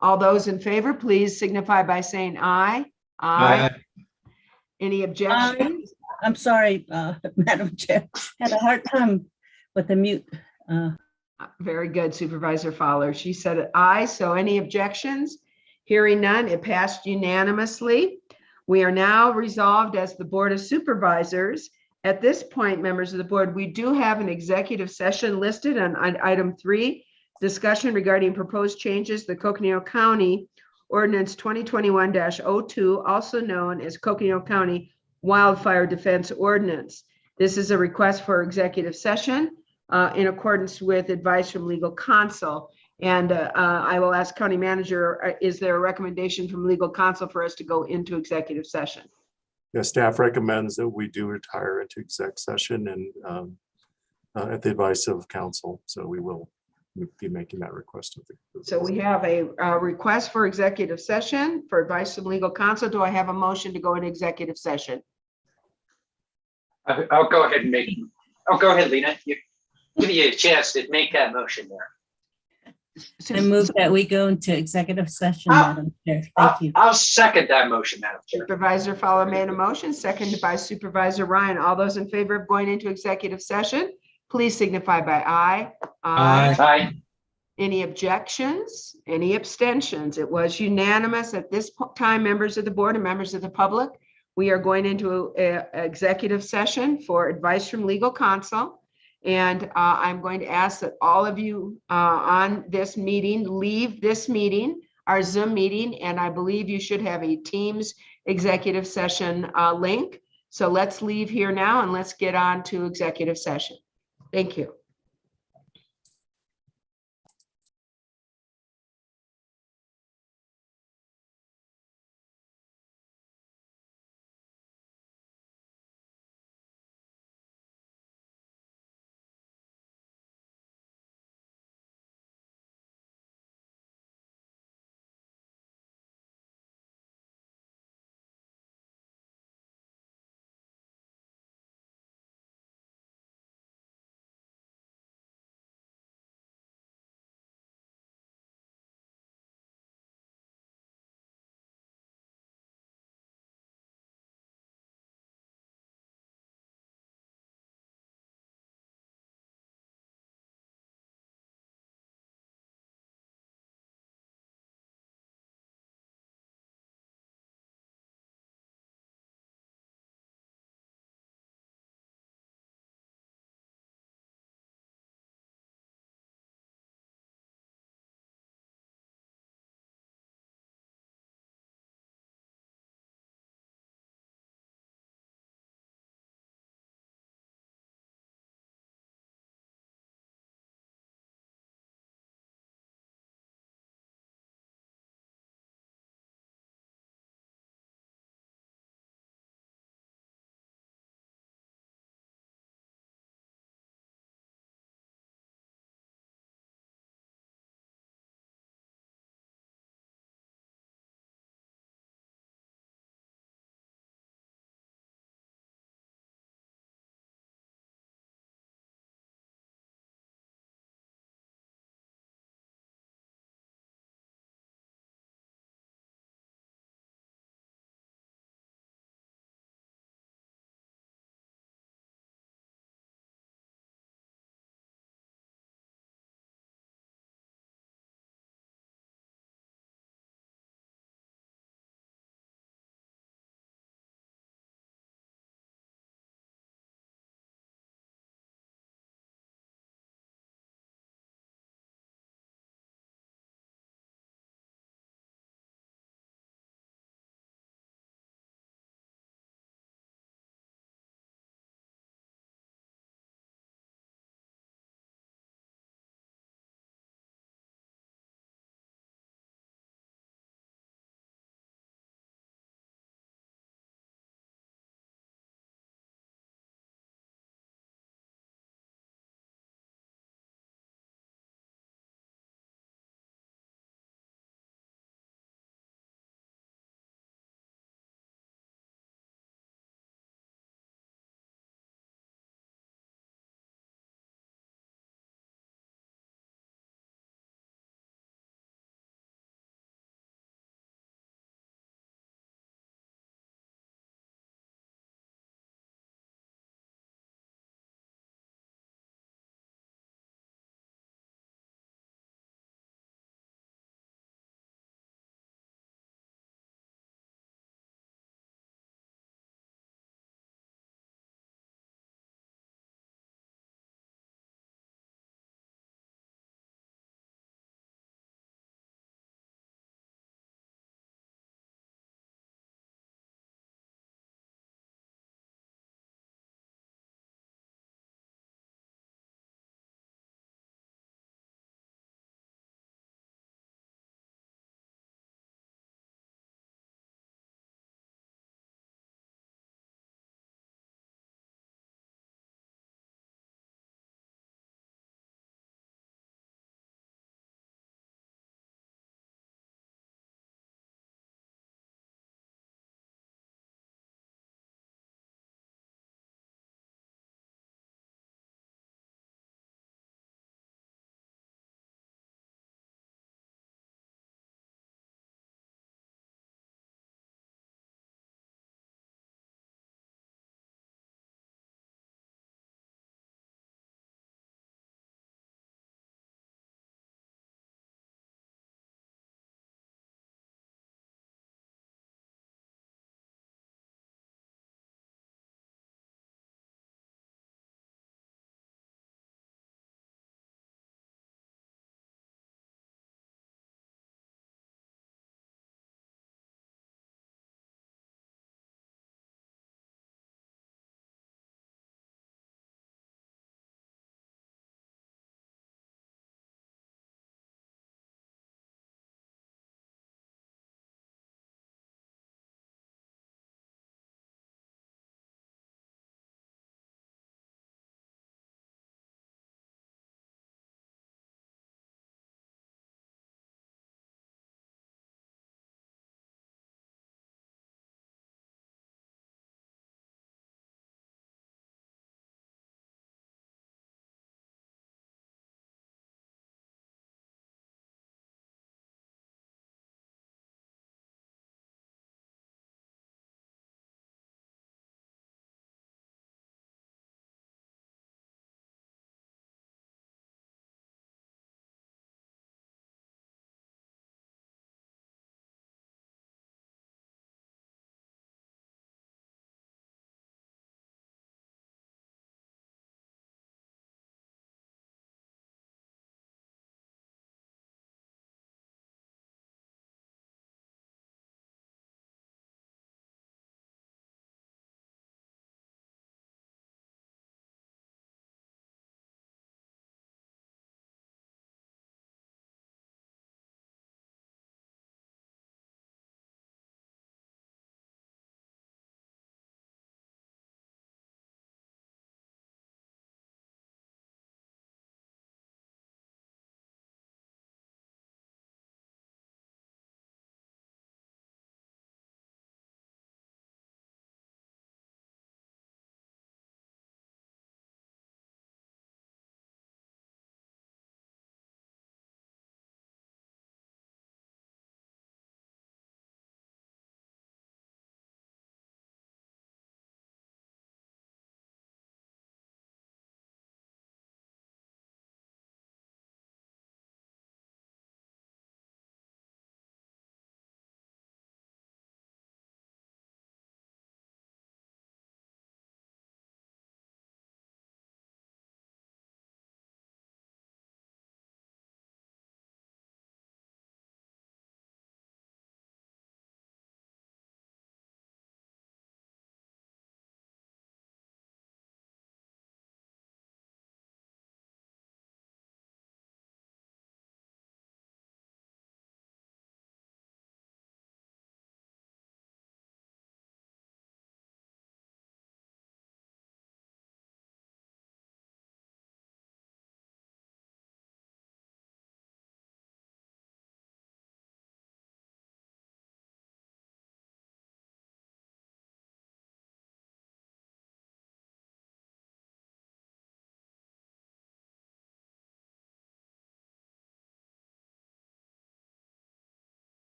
All those in favor, please signify by saying aye. Aye. Any objections? I'm sorry, Madam Chair. Had a hard time with the mute. Very good, Supervisor Fowler. She said aye. So any objections? Hearing none, it passed unanimously. We are now resolved as the Board of Supervisors. At this point, members of the board, we do have an executive session listed on item 3, discussion regarding proposed changes to the Coconino County Ordinance 2021-02, also known as Coconino County Wildfire Defense Ordinance. This is a request for executive session in accordance with advice from legal counsel. And I will ask County Manager, is there a recommendation from legal counsel for us to go into executive session? Yes, staff recommends that we do retire into exec session and at the advice of counsel. So we will be making that request. So we have a request for executive session for advice from legal counsel. Do I have a motion to go into executive session? I'll go ahead and make, oh, go ahead, Lena. Give you a chance to make that motion there. I move that we go into executive session, Ah, Madam Chair. Thank you. I'll second that motion, Madam Chair. Supervisor Fowler made a motion, seconded by Supervisor Ryan. All those in favor of going into executive session, please signify by aye. Aye. Aye. Any objections? Any abstentions? It was unanimous at this time, members of the board and members of the public. We are going into a executive session for advice from legal counsel. And I'm going to ask that all of you on this meeting, leave this meeting, our Zoom meeting, and I believe you should have a Teams executive session link. So let's leave here now and let's get on to executive session. Thank you.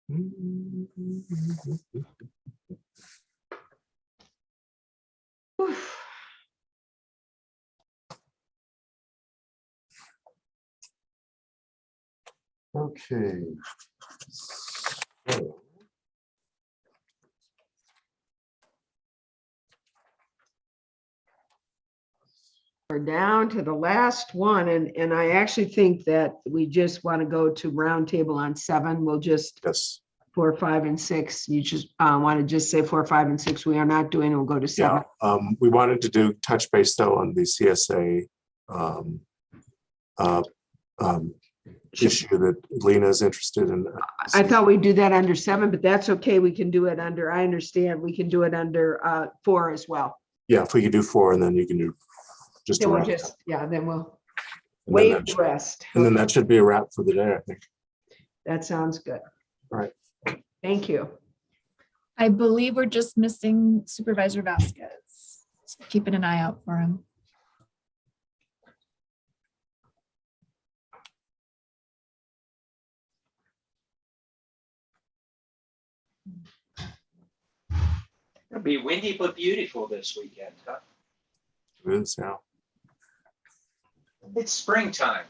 Okay. So, We're down to the last one, and I actually think that we just want to go to roundtable on 7. We'll just yes, 4, 5, and 6. You just want to just say 4, 5, and 6. We are not doing. We'll go to 7. yeah. We wanted to do touch base though on the CSA issue that Lena is interested in. I thought we'd do that under 7, but that's okay. We can do it under, I understand, we can do it under 4 as well. Yeah, if we could do 4 and then you can do just a Then we'll wrap. just, yeah, then we'll And then waive that the should- rest. And then that should be a wrap for the day, I think. That sounds good. All right. Thank you. I believe we're just missing Supervisor Vasquez. So keeping an eye out for him. It'll be windy but beautiful this weekend, huh? It is, yeah. It's springtime.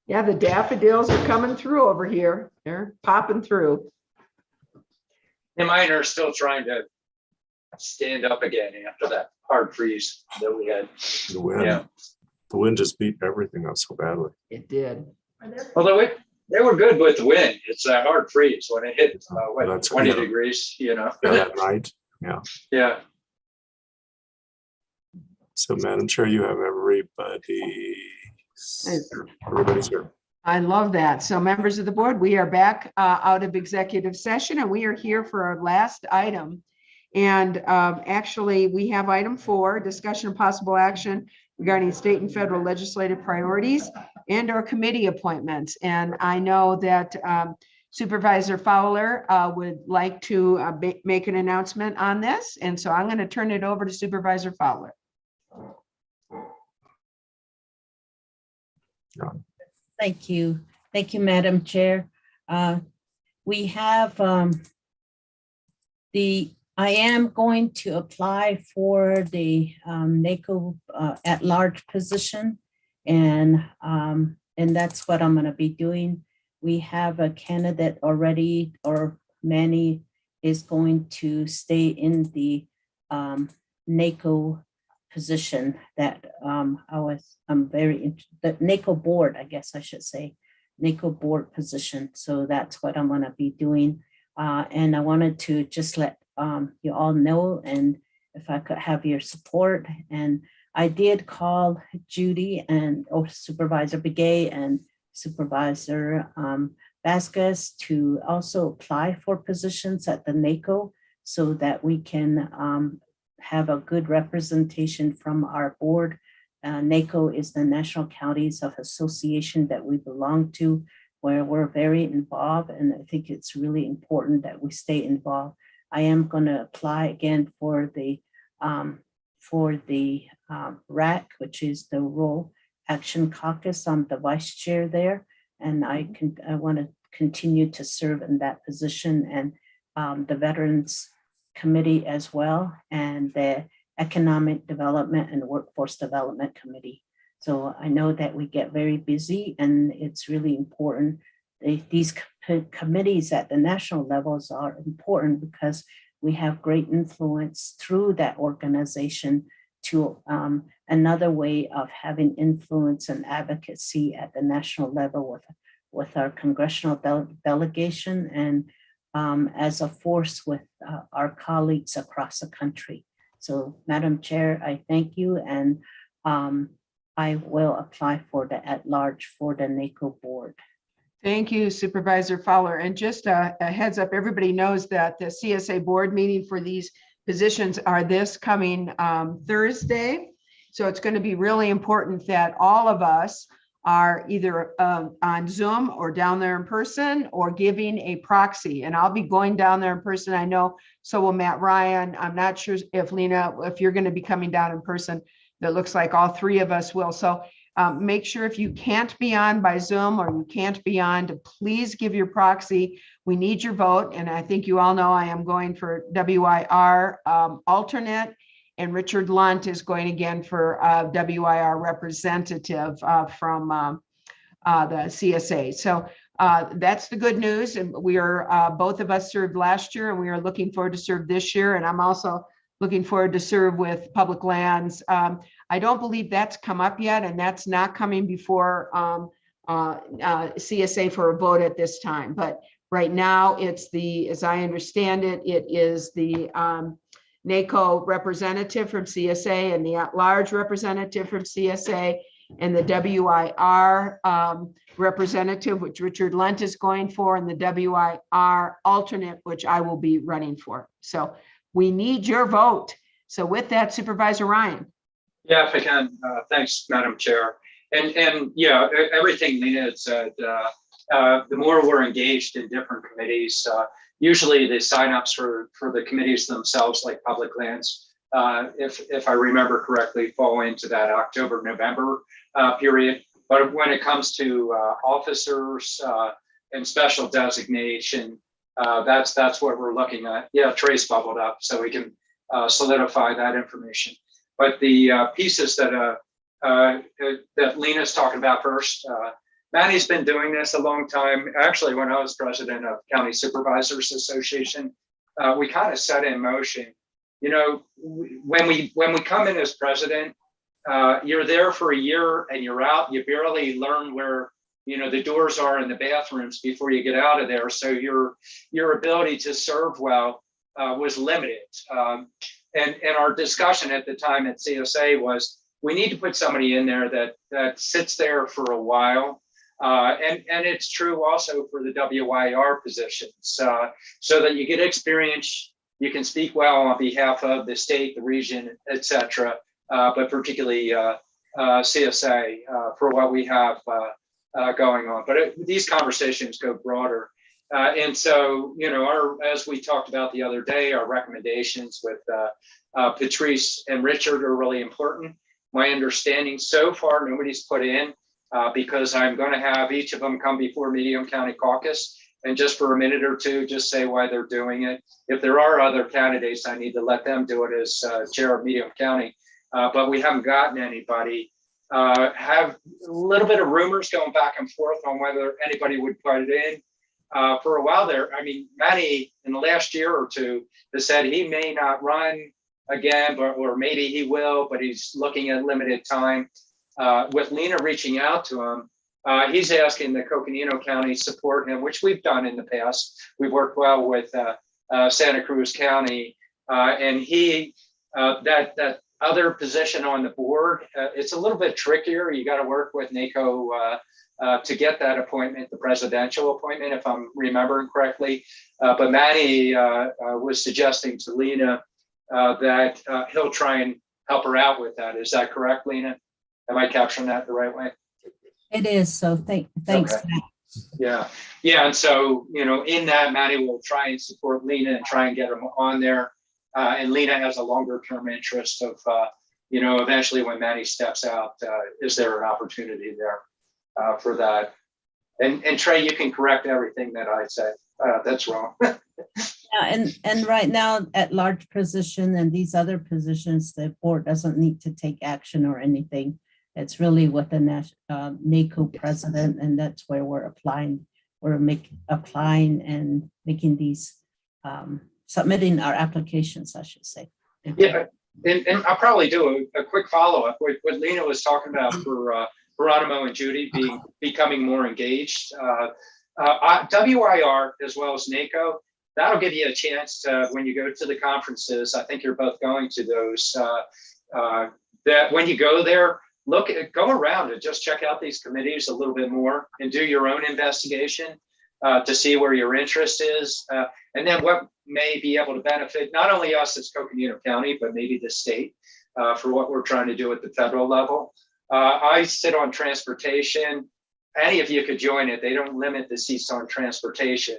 Yeah, the daffodils are coming through over here. They're popping through. And mine are still trying to stand up again after that hard freeze that we had. The wind, Yeah. the wind just beat everything up so badly. It did. Although they were good with the wind. It's a hard freeze when it hit That's 20 good. degrees, Yeah, that night. Yeah. Yeah. So Madam Chair, you have everybody's here. I love that. So members of the board, we are back out of executive session and we are here for our last item. And actually, we have item 4, discussion of possible action regarding state and federal legislative priorities and our committee appointments. And I know that Supervisor Fowler would like to make an announcement on this. And so I'm going to turn it over to Supervisor Fowler. Thank you. Thank you, Madam Chair. We have I am going to apply for the NACO at-large position, and that's what I'm going to be doing. We have a candidate already, or Manny is going to stay in the NACO position that I'm very interested, the NACO board, I guess I should say, NACO board position. So that's what I'm going to be doing. And I wanted to just let you all know, and if I could have your support. And I did call Judy and Supervisor Begay and Supervisor Vasquez to also apply for positions at the NACO so that we can have a good representation from our board. NACO is the National Counties of Association that we belong to, where we're very involved, and I think it's really important that we stay involved. I am going to apply again for the RAC, which is the Rural Action Caucus. I'm the vice chair there, and I want to continue to serve in that position, and the Veterans Committee as well, and the Economic Development and Workforce Development Committee. So I know that we get very busy, and it's really important. These committees at the national levels are important because we have great influence through that organization to another way of having influence and advocacy at the national level with our congressional delegation and as a force with our colleagues across the country. So Madam Chair, I thank you, and I will apply for the at-large for the NACO board. Thank you, Supervisor Fowler. And just a heads up, everybody knows that the CSA board meeting for these positions are this coming Thursday. So it's going to be really important that all of us are either on Zoom or down there in person or giving a proxy. And I'll be going down there in person. I know, so will Matt Ryan. I'm not sure if Lena, if you're going to be coming down in person. That looks like all 3 of us will. So Make sure if you can't be on by Zoom or you can't be on, to please give your proxy. We need your vote. And I think you all know I am going for WIR alternate, and Richard Lunt is going again for WIR representative from the CSA. So that's the good news. And we are, both of us served last year, and we are looking forward to serve this year. And I'm also looking forward to serve with Public Lands. I don't believe that's come up yet, and that's not coming before CSA for a vote at this time. But right now, it's the, as I understand it, it is the NACO representative from CSA and the at-large representative from CSA and the WIR representative, which Richard Lunt is going for, and the WIR alternate, which I will be running for. So we need your vote. So with that, Supervisor Ryan. Yeah, if I can, thanks, Madam Chair. And yeah, everything Lena had said, the more we're engaged in different committees, usually the signups for the committees themselves, like Public Lands, if I remember correctly, fall into that October, November period. But when it comes to officers and special designation, that's what we're looking at. Yeah, Trey's bubbled up, so we can solidify that information. But the pieces that Lena's talking about first, Manny's been doing this a long time. Actually, when I was president of County Supervisors Association, we kind of set in motion. You know, when we come in as president, you're there for a year and you're out. You barely learn where, you know, the doors are in the bathrooms before you get out of there. So your ability to serve well was limited. And our discussion at the time at CSA was, we need to put somebody in there that sits there for a while. And it's true also for the WIR positions, so that you get experience, you can speak well on behalf of the state, the region, et cetera, but particularly CSA for what we have going on. But these conversations go broader. And so, you know, as we talked about the other day, our recommendations with Patrice and Richard are really important. My understanding so far, nobody's put in because I'm going to have each of them come before Medium County Caucus and just for a minute or two, just say why they're doing it. If there are other candidates, I need to let them do it as chair of Medium County. But we haven't gotten anybody. Have a little bit of rumors going back and forth on whether anybody would put it in. For a while there, I mean, Manny in the last year or two has said he may not run again, or maybe he will, but he's looking at limited time. With Lena reaching out to him, he's asking the Coconino County support him, which we've done in the past. We've worked well with Santa Cruz County, and he that other position on the board, it's a little bit trickier. You got to work with NACO to get that appointment, the presidential appointment, if I'm remembering correctly. But Manny was suggesting to Lena that he'll try and help her out with that. Is that correct, Lena? Am I capturing that the right way? It is. So thanks. Okay. Yeah. And so, you know, in that, Manny will try and support Lena and try and get him on there. And Lena has a longer term interest of, you know, eventually when Manny steps out, is there an opportunity there for that? And Trey, you can correct everything that I said. That's wrong. Yeah, and right now at large position and these other positions, the board doesn't need to take action or anything. It's really with the NACO president, and that's where we're applying. We're applying and making these, submitting our applications, I should say. Yeah, and I'll probably do a quick follow-up. What Lena was talking about for Geronimo and Judy becoming more engaged. WIR as well as NACO, that'll give you a chance to, when you go to the conferences, I think you're both going to those, that when you go there, go around and just check out these committees a little bit more and do your own investigation to see where your interest is. And then what may be able to benefit not only us as Coconino County, but maybe the state for what we're trying to do at the federal level. I sit on transportation. Any of you could join it. They don't limit the seats on transportation.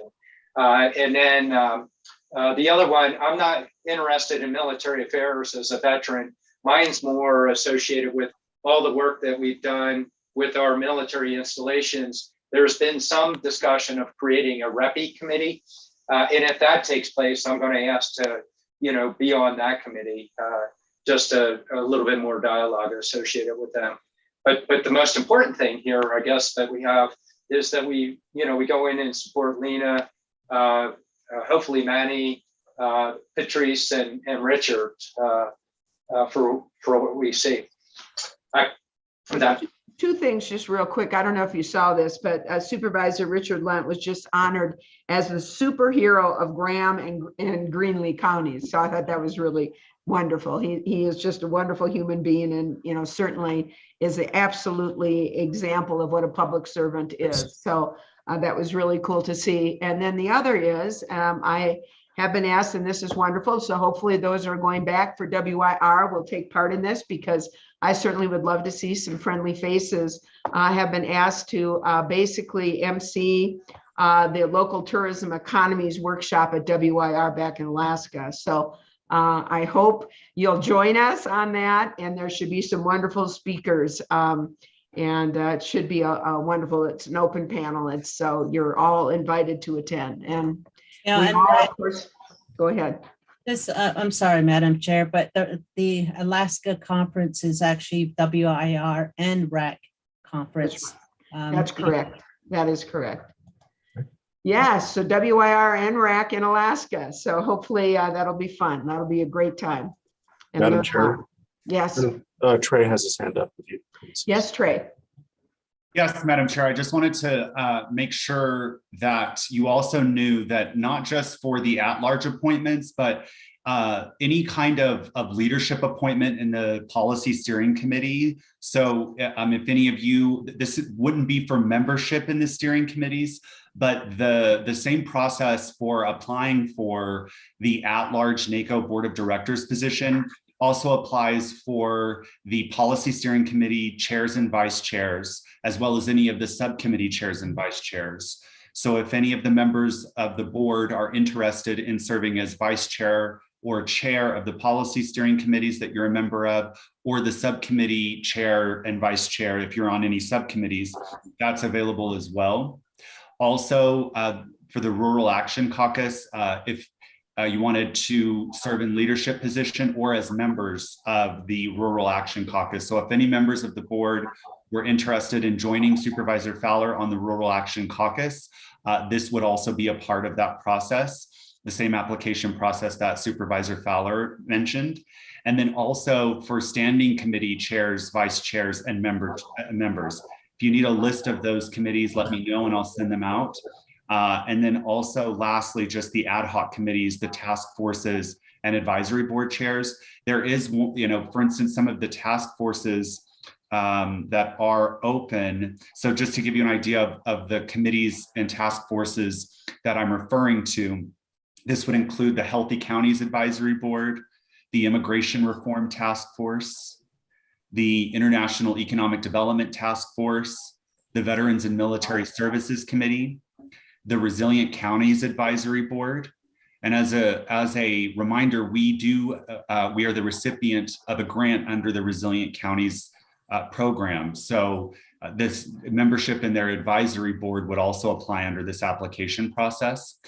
And then the other one, I'm not interested in military affairs as a veteran. Mine's more associated with all the work that we've done with our military installations, there's been some discussion of creating a REPI committee. And if that takes place, I'm going to ask to, be on that committee, just a little bit more dialogue associated with them. But the most important thing here, I guess, that we have is that we go in and support Lena, hopefully Manny, Patrice, and Richard for what we see. Two things just real quick. I don't know if you saw this, but Supervisor Richard Lunt was just honored as the superhero of Graham and Greenlee counties. So I thought that was really wonderful. He is just a wonderful human being, and certainly is an absolutely example of what a public servant is. So that was really cool to see. And then the other is I have been asked, and this is wonderful. So hopefully those are going back for WIR will take part in this, because I certainly would love to see some friendly faces. I have been asked to basically MC the local tourism economies workshop at WIR back in Alaska. So I hope you'll join us on that, and there should be some wonderful speakers. And it should be a wonderful, it's an open panel. So you're all invited to attend. And of course, go ahead. I'm sorry, Madam Chair, but the Alaska conference is actually WIR and RAC conference. That's correct. That is correct. Yes, so WIR and RAC in Alaska. So hopefully that'll be fun. That'll be a great time. And Madam Chair. Yes. Trey has his hand up with you. Please. Yes, Trey. Yes, Madam Chair, I just wanted to make sure that you also knew that not just for the at-large appointments, but any kind of leadership appointment in the policy steering committee. So if any of you, this wouldn't be for membership in the steering committees, but the same process for applying for the at-large NACO Board of Directors position also applies for the policy steering committee chairs and vice chairs, as well as any of the subcommittee chairs and vice chairs. So if any of the members of the board are interested in serving as vice chair or chair of the policy steering committees that you're a member of, or the subcommittee chair and vice chair, if you're on any subcommittees, that's available as well. Also, for the Rural Action Caucus, if you wanted to serve in leadership position or as members of the Rural Action Caucus. So if any members of the board were interested in joining Supervisor Fowler on the Rural Action Caucus, this would also be a part of that process, the same application process that Supervisor Fowler mentioned. And then also for standing committee chairs, vice chairs, and members. If you need a list of those committees, let me know and I'll send them out. And then also lastly, just the ad hoc committees, the task forces and advisory board chairs. There is, for instance, some of the task forces that are open. So just to give you an idea of the committees and task forces that I'm referring to, this would include the Healthy Counties Advisory Board, the Immigration Reform Task Force, the International Economic Development Task Force, the Veterans and Military Services Committee, the Resilient Counties Advisory Board. And as a reminder, we are the recipient of a grant under the Resilient Counties program. So this membership in their advisory board would also apply under this application process.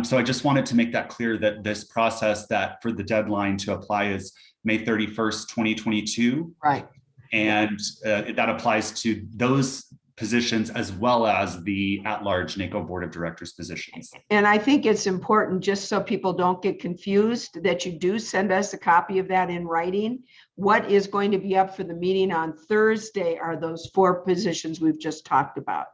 So I just wanted to make that clear that this process that for the deadline to apply is May 31st, 2022. Right. And that applies to those positions as well as the at-large NACO Board of Directors positions. And I think it's important, just so people don't get confused, that you do send us a copy of that in writing. What is going to be up for the meeting on Thursday are those 4 positions we've just talked about.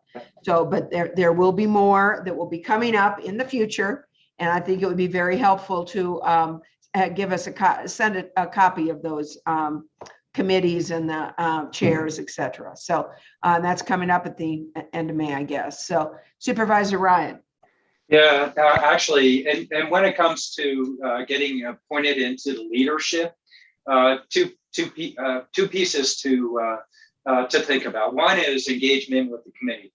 So, but there will be more that will be coming up in the future. And I think it would be very helpful to give us send a copy of those committees and the chairs, et cetera. So that's coming up at the end of May, I guess. So Supervisor Ryan. Yeah, actually, and when it comes to getting appointed into the leadership, two pieces to think about. One is engagement with the committee.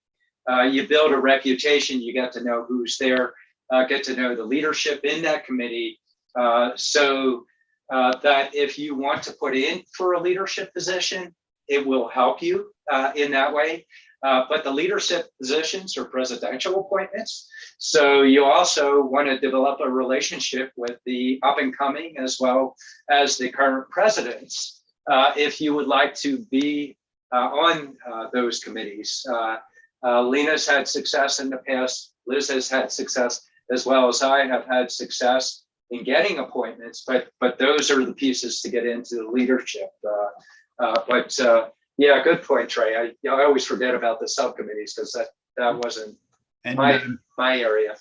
You build a reputation, you get to know who's there, get to know the leadership in that committee, so that if you want to put in for a leadership position, it will help you in that way. But the leadership positions are presidential appointments. So you also want to develop a relationship with the up and coming as well as the current presidents if you would like to be on those committees. Lena's had success in the past. Liz has had success, as well as I have had success in getting appointments, but those are the pieces to get into the leadership. Yeah, good point, Trey. I always forget about the subcommittees because that wasn't my area.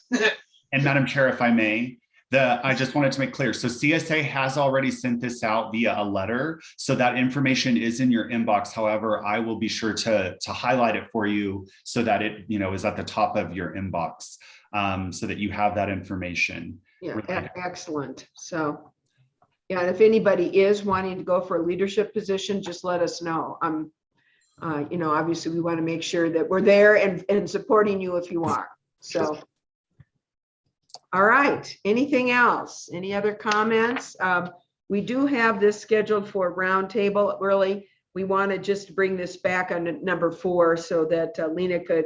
And Madam Chair, if I may, I just wanted to make clear. So CSA has already sent this out via a letter. So that information is in your inbox. However, I will be sure to highlight it for you so that it, is at the top of your inbox, so that you have that information. Yeah, excellent. So, yeah, and if anybody is wanting to go for a leadership position, just let us know. Obviously we want to make sure that we're there and supporting you if you are. So, all right, anything else? Any other comments? We do have this scheduled for roundtable. Really, we want to just bring this back on number 4 so that Lena could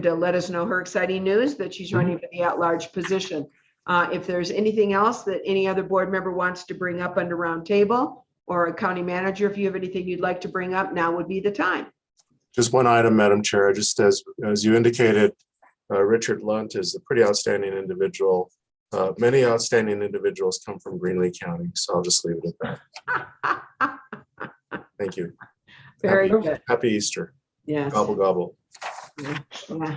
let us know her exciting news that she's running for the at-large position. If there's anything else that any other board member wants to bring up under roundtable, or a county manager, if you have anything you'd like to bring up, now would be the time. Just one item, Madam Chair, just as you indicated, Richard Lunt is a pretty outstanding individual. Many outstanding individuals come from Greenlee County, so I'll just leave it at that. Thank you. Very good. Happy Easter. Yes. Gobble, gobble. Yeah.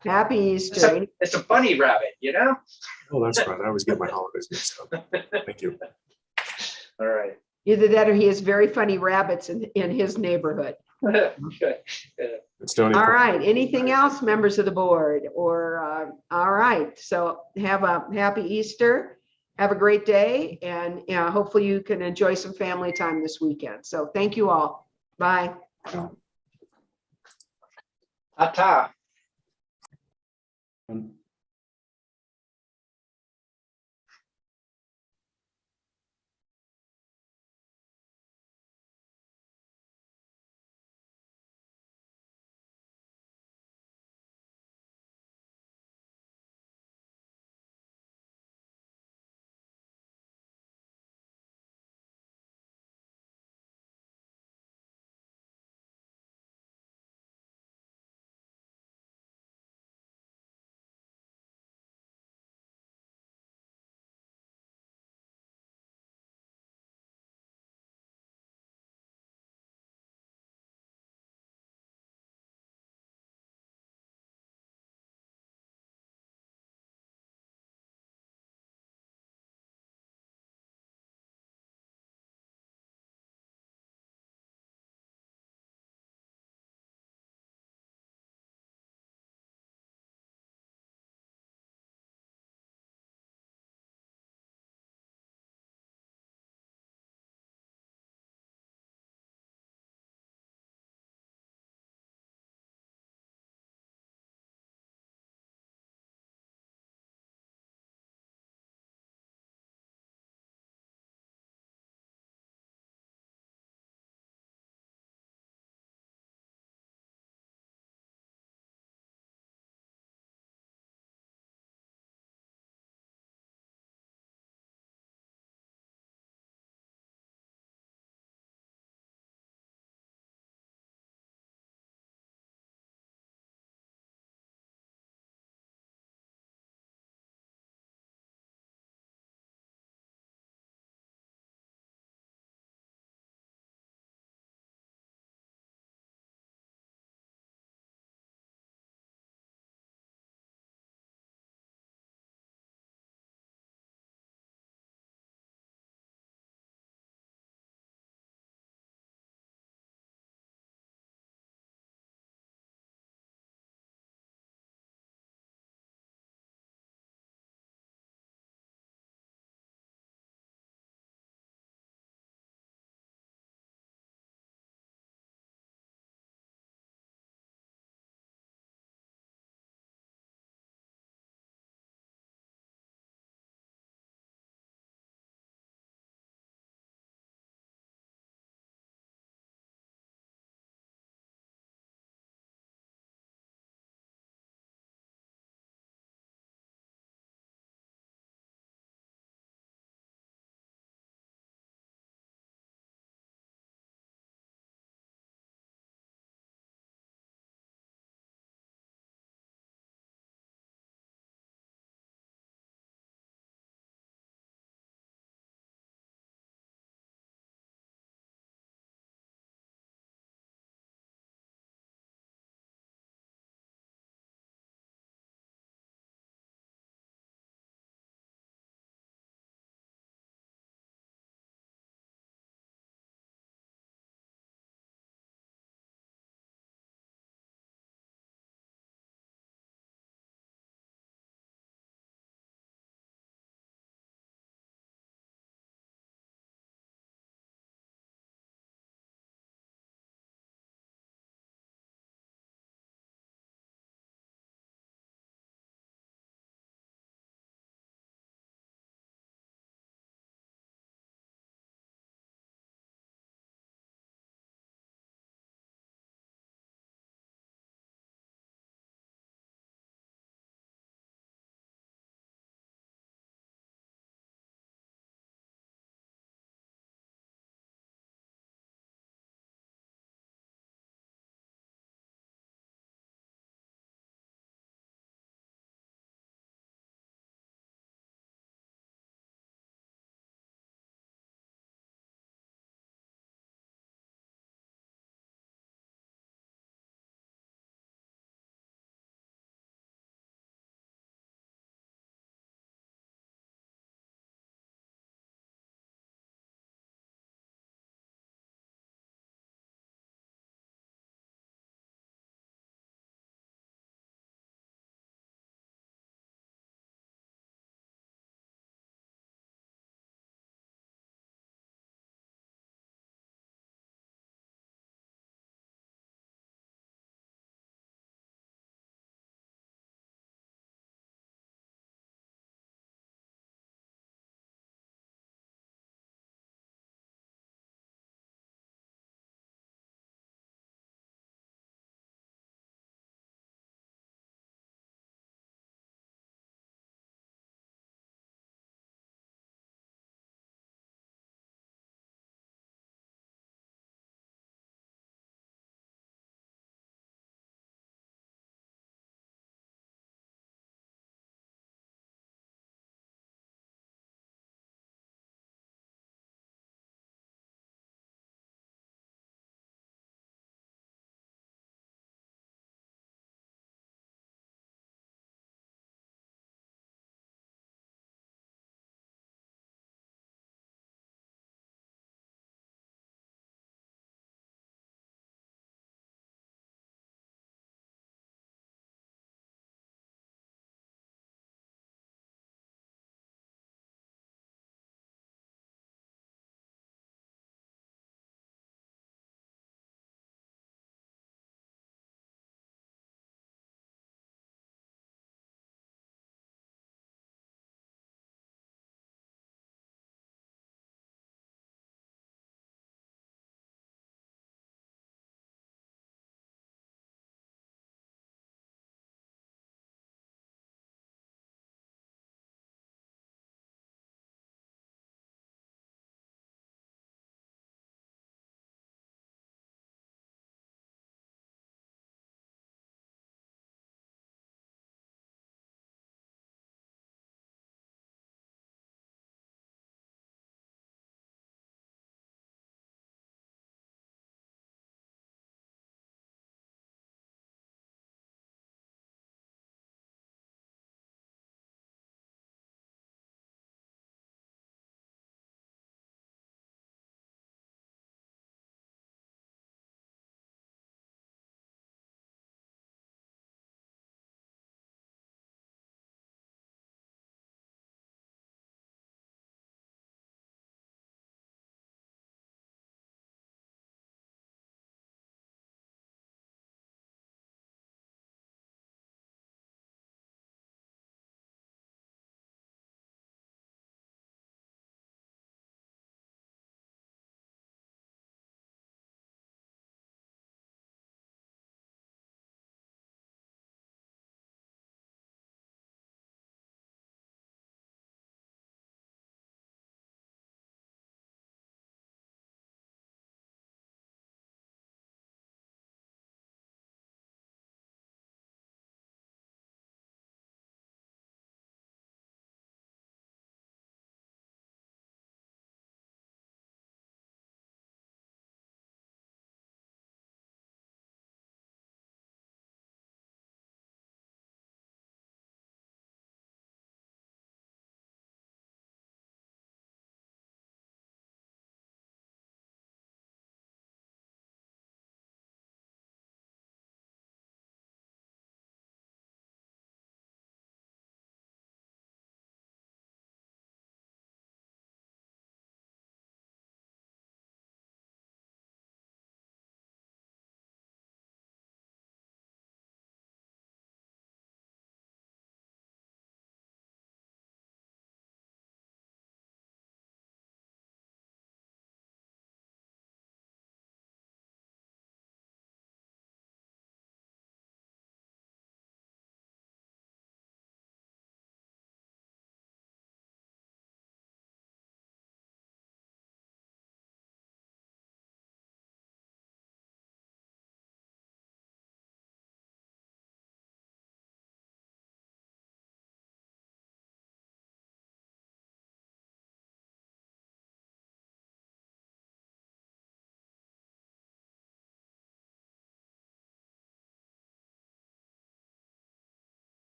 Happy Easter. It's a bunny rabbit, Oh, that's right. I always get my holidays mixed up. Thank you. All right. Either that or he has very funny rabbits in his neighborhood. Okay. It's Tony. All right. Anything else, members of the board? Or all right. So have a happy Easter. Have a great day, and hopefully you can enjoy some family time this weekend. So thank you all. Bye. Ta-ta.